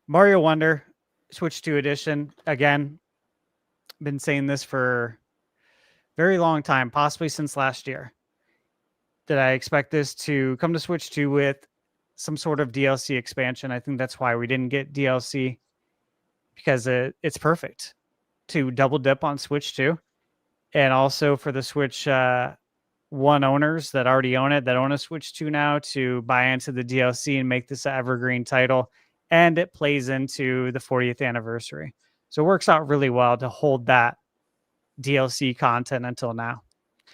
Mario Wonder Switch 2 edition. Again, been saying this for a very long time, possibly since last year, that I expect this to come to Switch 2 with some sort of DLC expansion. I think that's why we didn't get DLC, because it's perfect to double dip on Switch 2, and also for the Switch 1 owners that already own it, that own a Switch 2 now, to buy into the DLC and make this an evergreen title. And it plays into the 40th anniversary. So it works out really well to hold that DLC content until now.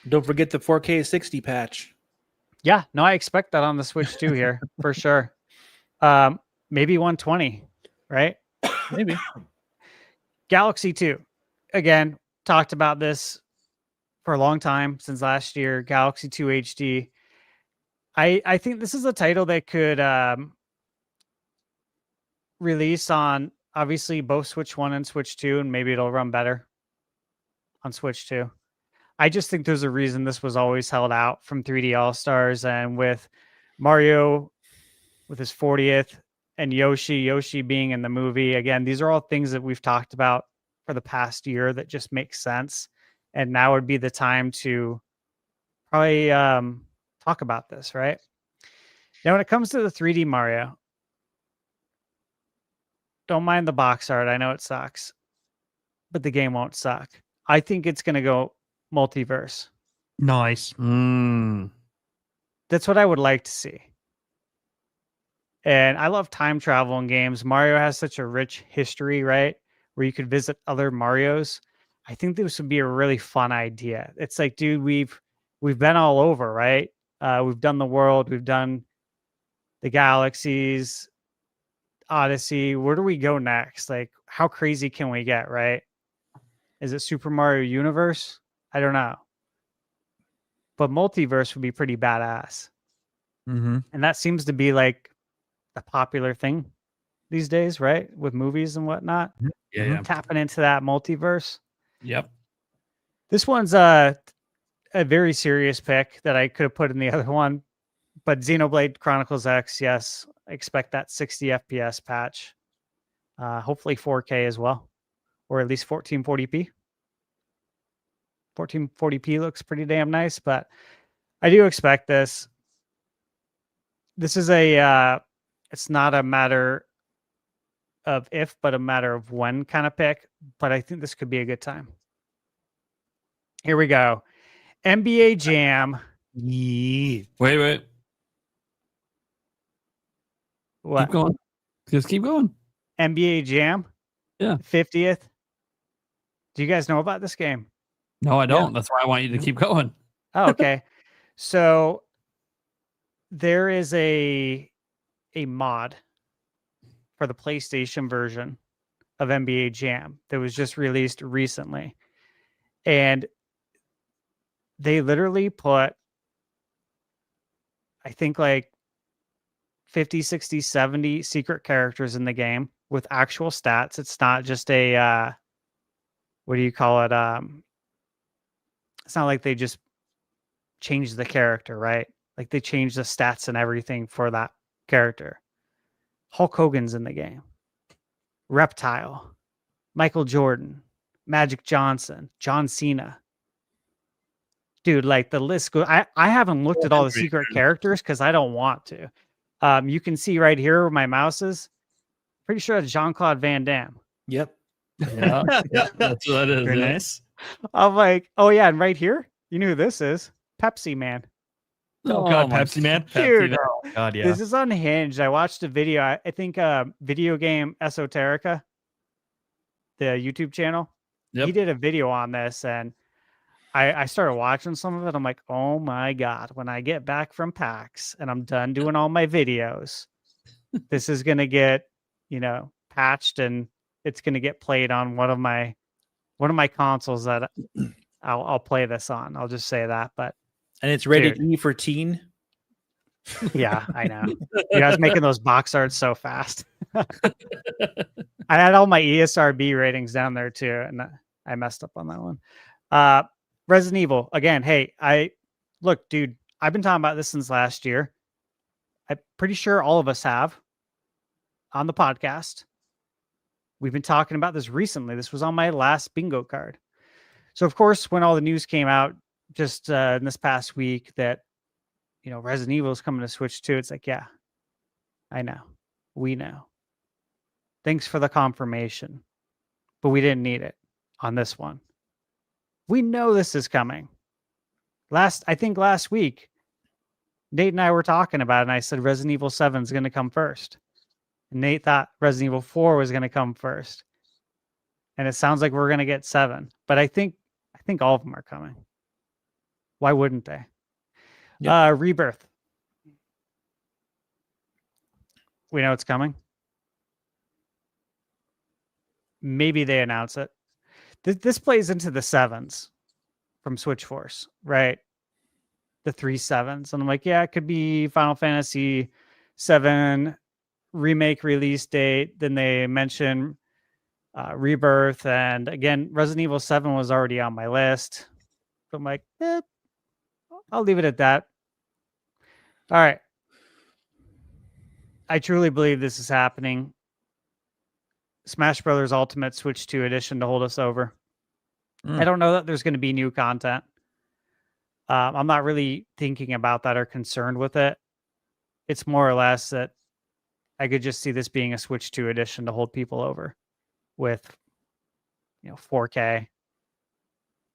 Don't forget the 4K 60 patch. Yeah, no, I expect that on the Switch too here for sure. Maybe 120, right? Maybe. Galaxy 2. Again, talked about this for a long time since last year. Galaxy 2 HD. I think this is a title that could release on obviously both Switch 1 and Switch 2, and maybe it'll run better on Switch 2. I just think there's a reason this was always held out from 3D All-Stars, and with Mario with his 40th and Yoshi being in the movie. Again, these are all things that we've talked about for the past year that just make sense. And now would be the time to probably talk about this, right? Now, when it comes to the 3D Mario, don't mind the box art. I know it sucks, but the game won't suck. I think it's going to go multiverse. Nice. That's what I would like to see. And I love time travel in games. Mario has such a rich history, right? Where you could visit other Marios. I think this would be a really fun idea. It's like, dude, we've been all over, right? We've done the world, we've done the galaxies, Odyssey. Where do we go next? Like, how crazy can we get, right? Is it Super Mario Universe? I don't know. But multiverse would be pretty badass. Mm-hmm. And that seems to be like a popular thing these days, right? With movies and whatnot. Yeah. Tapping into that multiverse. Yep. This one's a very serious pick that I could have put in the other one. But Xenoblade Chronicles X, yes, I expect that 60 FPS patch. Hopefully 4K as well, or at least 1440p. 1440p looks pretty damn nice, but I do expect this. This is it's not a matter of if, but a matter of when kind of pick. But I think this could be a good time. Here we go. NBA Jam. Yeah. Wait. What? Keep going. Just keep going. NBA Jam. Yeah. 50th. Do you guys know about this game? No, I don't. That's why I want you to keep going. Oh, okay. So there is a mod for the PlayStation version of NBA Jam that was just released recently. And they literally put, I think, like 50, 60, 70 secret characters in the game with actual stats. It's not just a, what do you call it? It's not like they just changed the character, right? Like they changed the stats and everything for that character. Hulk Hogan's in the game. Reptile, Michael Jordan, Magic Johnson, John Cena. Dude, like the list goes. I haven't looked at all the secret characters because I don't want to. You can see right here where my mouse is. Pretty sure it's Jean-Claude Van Damme. Yep. Yeah, that's what it is. Very Yeah. nice. I'm like, oh yeah, and right here, you know who this is? Pepsi Man. Oh, God, my Pepsi Man. Dude, Man. Oh, God, yeah. This is unhinged. I watched a video. I think Video Game Esoterica, the YouTube channel. Yep. He did a video on this, and I started watching some of it. I'm like, oh my God, when I get back from PAX and I'm done doing all my videos, this is gonna get, patched, and it's gonna get played on one of my consoles that I'll play this on. I'll just say that. But And it's rated Dude. E for teen. yeah, I know. You guys making those box arts so fast. I had all my ESRB ratings down there too, and I messed up on that one. Resident Evil again. Hey, look, dude. I've been talking about this since last year. I'm pretty sure all of us have on the podcast. We've been talking about this recently. This was on my last bingo card. So of course, when all the news came out just in this past week that Resident Evil is coming to Switch 2, it's like, yeah, I know, we know. Thanks for the confirmation, but we didn't need it on this one. We know this is coming. I think last week, Nate and I were talking about it, and I said Resident Evil 7 is going to come first. And Nate thought Resident Evil 4 was going to come first. And it sounds like we're going to get 7. But I think all of them are coming. Why wouldn't they? Rebirth. We know it's coming. Maybe they announce it. This plays into the 7s from Switch Force, right? The 3 7s. And I'm like, yeah, it could be Final Fantasy 7 remake release date. Then they mention Rebirth. And again, Resident Evil 7 was already on my list. So I'm like, I'll leave it at that. All right. I truly believe this is happening. Smash Brothers Ultimate Switch 2 edition to hold us over. I don't know that there's going to be new content. I'm not really thinking about that or concerned with it. It's more or less that I could just see this being a Switch 2 edition to hold people over with, 4K.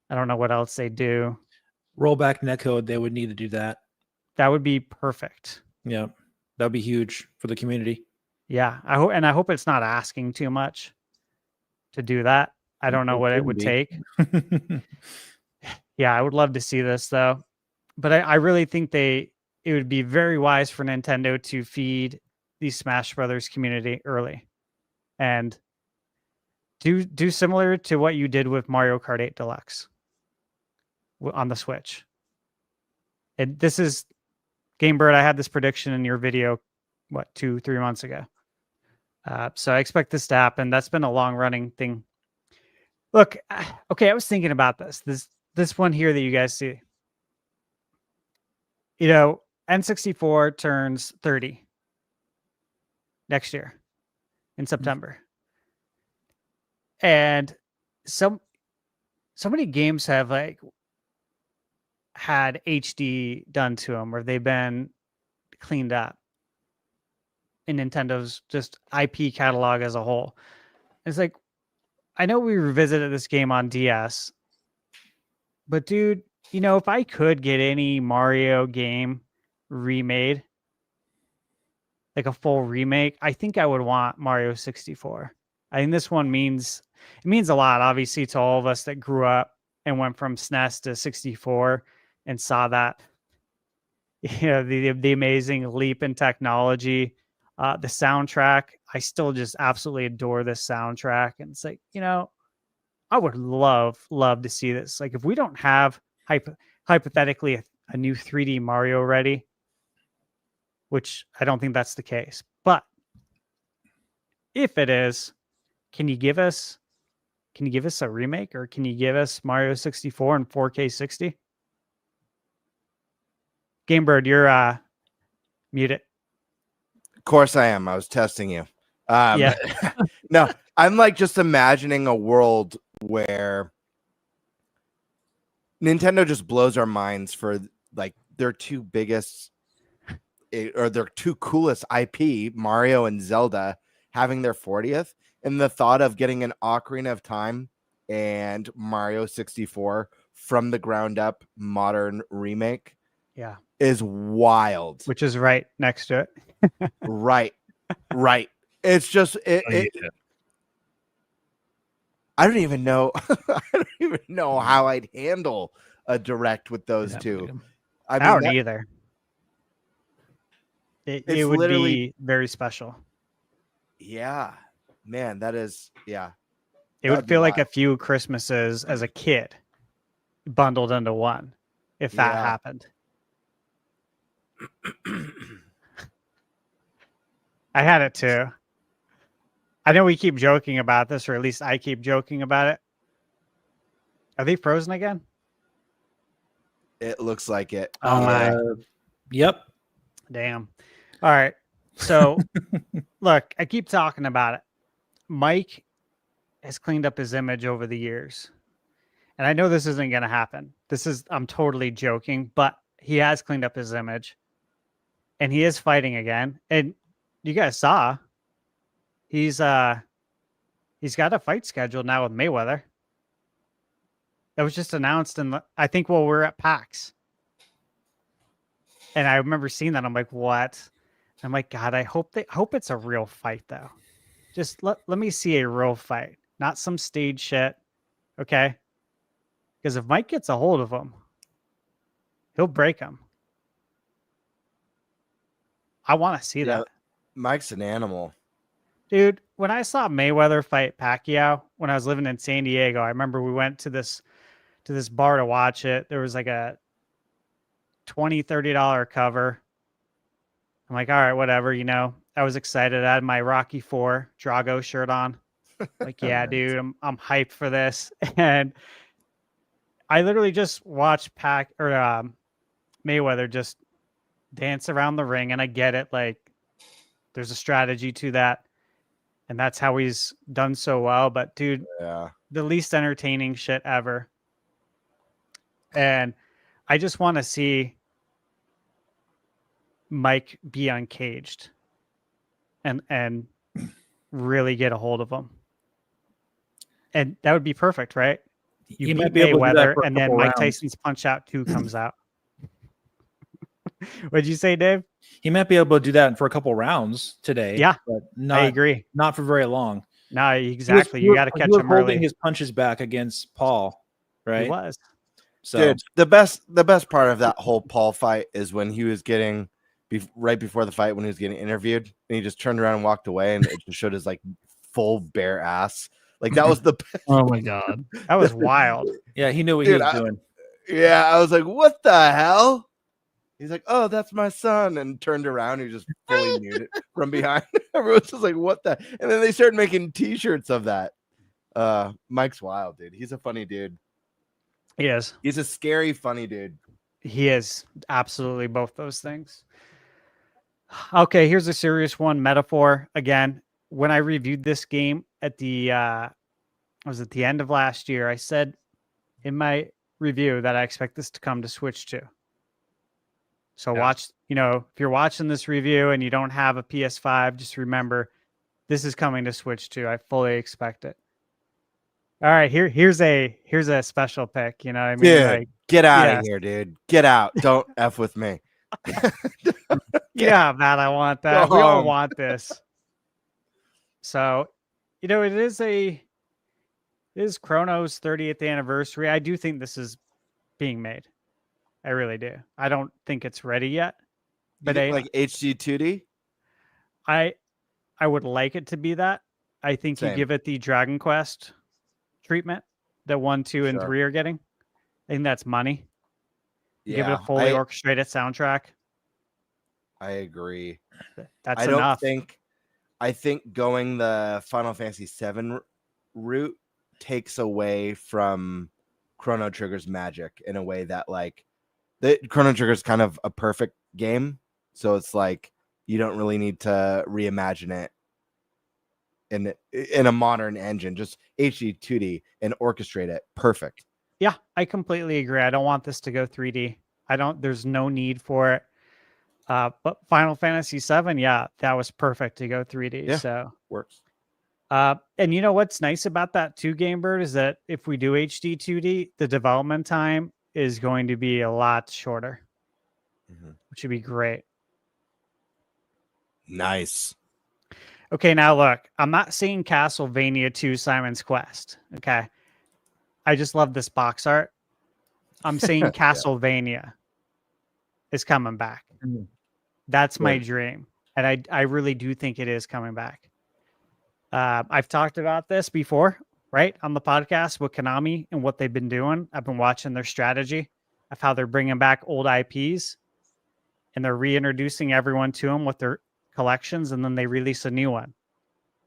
I don't know what else they do. Rollback netcode, they would need to do that. That would be perfect. Yeah, that would be huge for the community. Yeah, I hope it's not asking too much to do that. I don't know what it would take. Yeah, I would love to see this though, but I really think it would be very wise for Nintendo to feed the Smash Brothers community early, and do similar to what you did with Mario Kart 8 Deluxe on the Switch. And this is Game Bird. I had this prediction in your video, 2-3 months ago. So I expect this to happen. That's been a long running thing. Look, okay, I was thinking about this one here that you guys see. N64 turns 30 next year in September. And so many games have had HD done to them, or they've been cleaned up in Nintendo's just IP catalog as a whole. It's like, I know we revisited this game on DS, but dude, if I could get any Mario game remade, like a full remake, I think I would want Mario 64. I think this one means a lot, obviously, to all of us that grew up and went from SNES to 64 and saw that, the amazing leap in technology. The soundtrack, I still just absolutely adore this soundtrack. And it's like, I would love to see this. Like, if we don't have hypothetically a new 3D Mario ready, which I don't think that's the case, but if it is, can you give us a remake, or can you give us Mario 64 and 4K 60? Game Bird, you're muted. Of course I am. I was testing you. Yeah. No, I'm just imagining a world where Nintendo just blows our minds for their two biggest or their two coolest IP, Mario and Zelda, having their 40th, and the thought of getting an Ocarina of Time and Mario 64 from the ground up modern remake. Yeah. Is wild. Which is right next to it. Right. It's just I don't even know. I don't even know how I'd handle a direct with those two. I don't either. It would literally be very special. Yeah, man, that is It would feel like a few Christmases as a kid bundled into one if that happened. I had it too. I know we keep joking about this, or at least I keep joking about it. Are they frozen again? It looks like it. Oh my. Yep. Damn. All right. So look, I keep talking about it. Mike has cleaned up his image over the years. And I know this isn't going to happen. I'm totally joking, but he has cleaned up his image. And he is fighting again. And you guys saw he's got a fight scheduled now with Mayweather. That was just announced I think while we're at PAX. And I remember seeing that. I'm like, what? I'm like, God, I hope it's a real fight though. Just let me see a real fight, not some stage shit. Okay? Because if Mike gets a hold of him, he'll break him. I want to see Yeah. that. Mike's an animal. Dude, when I saw Mayweather fight Pacquiao when I was living in San Diego, I remember we went to this bar to watch it. There was like a $20-$30 cover. I'm like, all right, whatever, you know. I was excited. I had my Rocky 4 Drago shirt on. Like, yeah, Nice. dude, I'm hyped for this. And I literally just watched Mayweather just dance around the ring, and I get it. Like, there's a strategy to that, and that's how he's done so well. But dude, Yeah. the least entertaining shit ever. And I just want to see Mike be uncaged and really get a hold of him. And that would be perfect, right? You He beat might be able to do that Mayweather, for a and then couple Mike rounds. Tyson's Punch Out 2 comes out. What'd you say, Dave? He might be able to do that for a couple rounds today. Yeah, but I not agree. not for very long. No, exactly. You got to catch he was him holding early. his punches back against Paul, right? He was. So Dude, the best part of that whole Paul fight is when he was getting right before the fight when he was getting interviewed and he just turned around and walked away and it just showed his like full bare ass. Like that was the best. Oh my god. That was wild. yeah, he knew what Dude, he was doing. Yeah, I was like, what the hell? He's like, oh, that's my son, and turned around. He just fully muted from behind. Everyone's just like, what the? And then they started making T-shirts of that. Mike's wild, dude. He's a funny dude. He is. He's a scary, funny dude. He is absolutely both those things. Okay, here's a serious one. Metaphor again. When I reviewed this game at the the end of last year, I said in my review that I expect this to come to Switch 2. So watch, you know, if you're watching this review and you don't have a PS5, just remember this is coming to Switch 2. I fully expect it. All right, here's a special pick, you know what I mean? Dude, Like, get out yes. of here, dude. Get out. Don't F with me. yeah, Matt, I want that. Go We all home. want this. So, you know, it is Chrono's 30th anniversary. I do think this is being made. I really do. I don't think it's ready yet. But But like HD 2D? I would like it to be that. I think you Same. give it the Dragon Quest treatment that 1, 2, and Sure. 3 are getting. I think that's money. You give it a Yeah, fully orchestrated soundtrack. I agree. That's I don't enough. I think going the Final Fantasy 7 route takes away from Chrono Trigger's magic in a way that like the Chrono Trigger is kind of a perfect game, so it's like you don't really need to reimagine it in a modern engine. Just HD 2D and orchestrate it perfect. Yeah, I completely agree. I don't want this to go 3D. There's no need for it. But Final Fantasy 7, yeah, that was perfect to go 3D. Yeah. So Works. and you know what's nice about that too, Game Bird, is that if we do HD 2D, the development time is going to be a lot shorter, which would be great. Nice. Okay, now look, I'm not saying Castlevania 2 Simon's Quest. Okay. I just love this box art. I'm saying Castlevania is coming back. That's my dream. And I really do think it is coming back. I've talked about this before, right? On the podcast with Konami and what they've been doing. I've been watching their strategy of how they're bringing back old IPs and they're reintroducing everyone to them with their collections, and then they release a new one.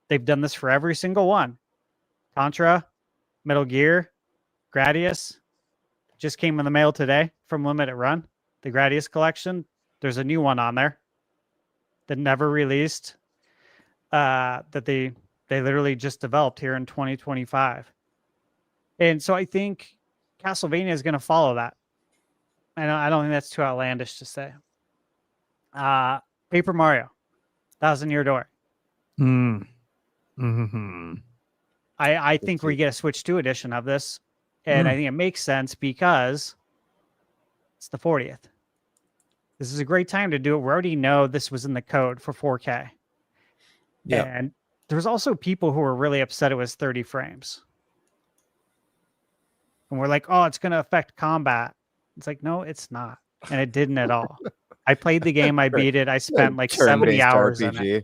They've done this for every single one. Contra, Metal Gear, Gradius just came in the mail today from Limited Run. The Gradius collection. There's a new one on there that never released. That they literally just developed here in 2025. And so I think Castlevania is going to follow that. I don't think that's too outlandish to say. Paper Mario, Thousand Year Door. I think we get a Switch 2 edition of this. And I think it makes sense because it's the 40th. This is a great time to do it. We already know this was in the code for 4K. Yeah. And there's also people who are really upset it was 30 frames. And we're like, oh, it's going to affect combat. It's like, no, it's not. And it didn't at all. I played the game. I beat it. I spent like 70 Turn-based hours in it. RPG.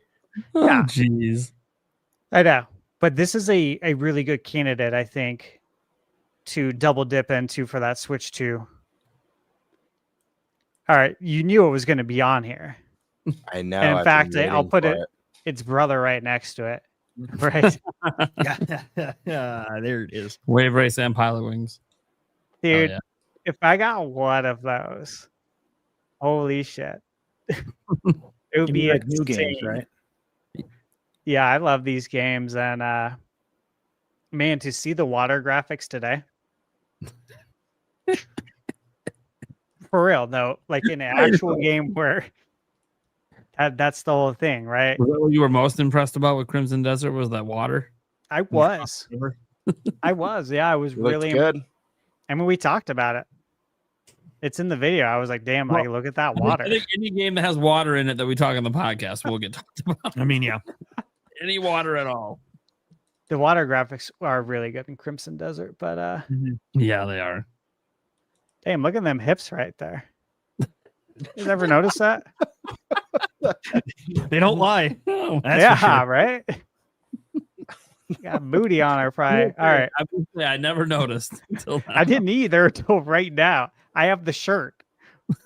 Oh, Yeah. jeez. I know. But this is a really good candidate, I think, to double dip into for that Switch 2. All right. You knew it was going to be on here. I know. And in I've fact, been I'll waiting put for its brother right next to it. Right. There it is. Wave race and pilot wings. Dude, yeah. if I got one of those, holy shit. It would You be like new games, insane. right? Yeah, I love these games. And man, to see the water graphics today. For real, no, like in an actual game where that's the whole thing, right? Was that what you were most impressed about with Crimson Desert? Was that water? I was, yeah, I was it. Looks really. good. I mean, we talked about it. It's in the video. I was like, damn, like look at that water. I think any game that has water in it that we talk on the podcast will get talked about. I mean, yeah. Any water at all. The water graphics are really good in Crimson Desert, but Yeah, they are. damn, look at them hips right there. You ever notice that? They don't lie. Oh, That's yeah, for sure. right. Got booty on her, probably. All right. I would say I never noticed until now. I didn't either until right now. I have the shirt.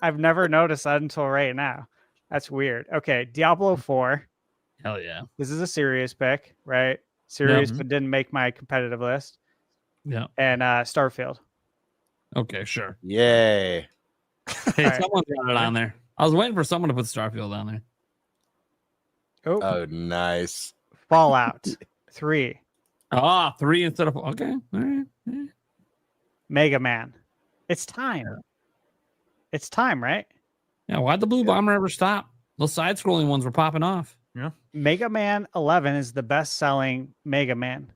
I've never noticed that until right now. That's weird. Okay, Diablo 4. Hell yeah. This is a serious pick, right? Serious, Mhm. but didn't make my competitive list. Yeah. And Starfield. Okay, sure. Yay. Hey, All right. someone got it on there. I was waiting for someone to put Starfield on there. Oh, Oh, nice. Fallout 3. 3 instead of okay. All right. Yeah. Mega Man. It's time. It's time, right? Yeah, why'd the Blue Bomber ever stop? Those side-scrolling ones were popping off. Mega Man 11 is the best-selling Mega Man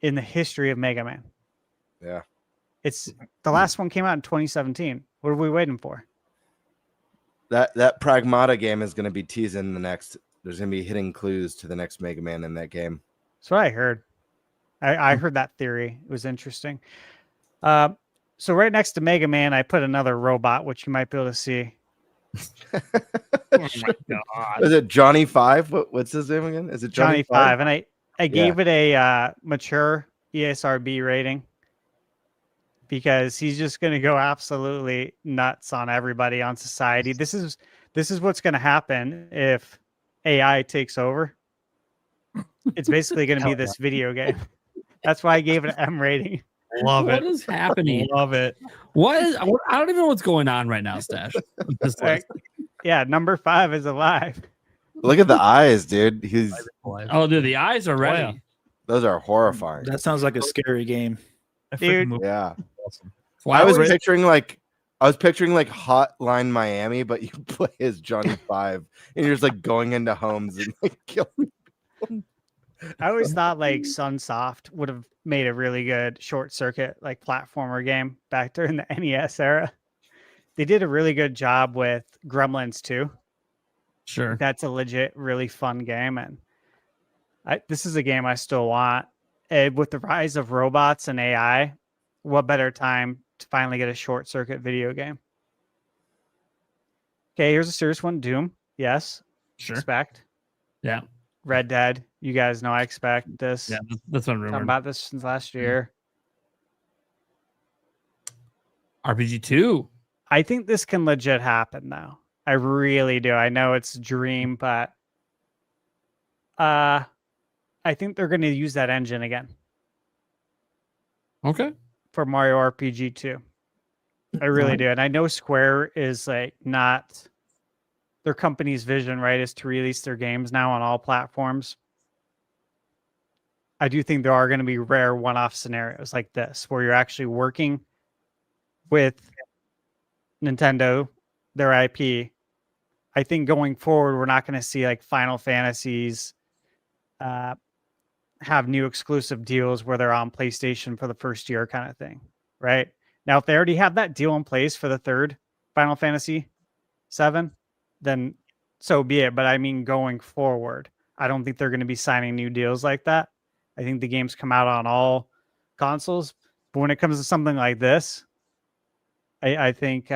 in the history of Mega Man. Yeah. It's the last one came out in 2017. What are we waiting for? That Pragmata game is going to be teasing the next. There's going to be hidden clues to the next Mega Man in that game. That's what I heard. I heard that theory. It was interesting. So right next to Mega Man, I put another robot, which you might be able to see. Oh my god. Is it Johnny 5? What's his name again? Is it Johnny 5. And I gave it a mature ESRB rating because he's just going to go absolutely nuts on everybody, on society. This is what's going to happen if AI takes over. It's basically going to be this video game. That's why I gave it an M rating. Love What it. is happening? Love it. What is? I don't even know what's going on right now, Stash. with this list. Yeah, number 5 is alive. Look at the eyes, dude. He's Oh, dude, the eyes are ready. yeah. those are horrifying. That sounds like a scary game. That Dude. freaking movie Yeah. is awesome. Why I was would- picturing like Hotline Miami, but you play as Johnny 5 and you're just like going into homes and like killing. I always thought like Sunsoft would have made a really good short circuit like platformer game back during the NES era. They did a really good job with Gremlins 2. Sure. That's a legit, really fun game, and this is a game I still want. With the rise of robots and AI, what better time to finally get a short circuit video game? Okay, here's a serious one. Doom, yes, Sure. expect. Yeah. Red Dead, you guys know I expect this. Yeah, that's what I'm Talking remembering. about this since last year. RPG 2. I think this can legit happen though. I really do. I know it's a dream, but I think they're going to use that engine again Okay. for Mario RPG 2. I really do. And I know Square is like not their company's vision, right, is to release their games now on all platforms. I do think there are going to be rare one-off scenarios like this where you're actually working with Nintendo, their IP. I think going forward, we're not going to see like Final Fantasies have new exclusive deals where they're on PlayStation for the first year kind of thing, right? Now, if they already have that deal in place for the third Final Fantasy 7, then so be it. But I mean, going forward, I don't think they're going to be signing new deals like that. I think the games come out on all consoles. But when it comes to something like this, I think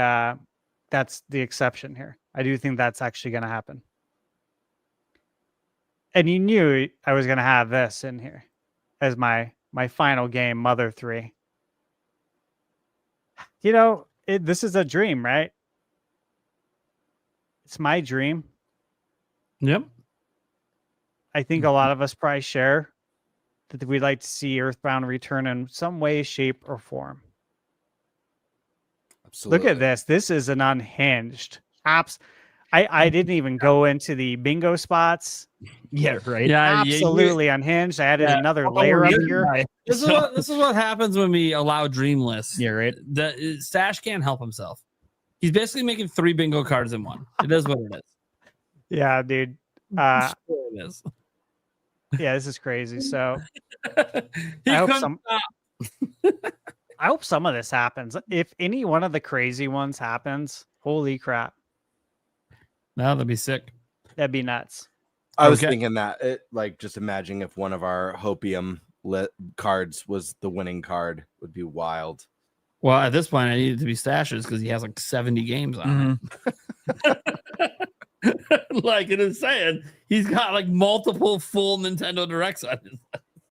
that's the exception here. I do think that's actually going to happen. And you knew I was going to have this in here as my final game, Mother 3. You know, this is a dream, right? It's my dream. Yep. I think a lot of us probably share that we'd like to see Earthbound return in some way, shape, or form. Absolutely. Look at this. This is an unhinged apps. I didn't even go into the bingo spots. Yeah, right. Yeah, Absolutely unhinged. I added Yeah. another Oh, layer up you're here. right. This is what happens when we allow dream lists. Yeah, right. The Stash can't help himself. He's basically making 3 bingo cards in one. It is what it is. Yeah, dude. Sure it is. Yeah, this is crazy. So He I hope couldn't stop. I hope some of this happens. If any one of the crazy ones happens, holy crap. No, that'd be sick. That'd be nuts. I was Okay. thinking that, like, just imagining if one of our Hopium cards was the winning card would be wild. Well, at this point, I need it to be Stash's because he has like 70 games on it. Like it is saying, he's got like multiple full Nintendo Directs on his.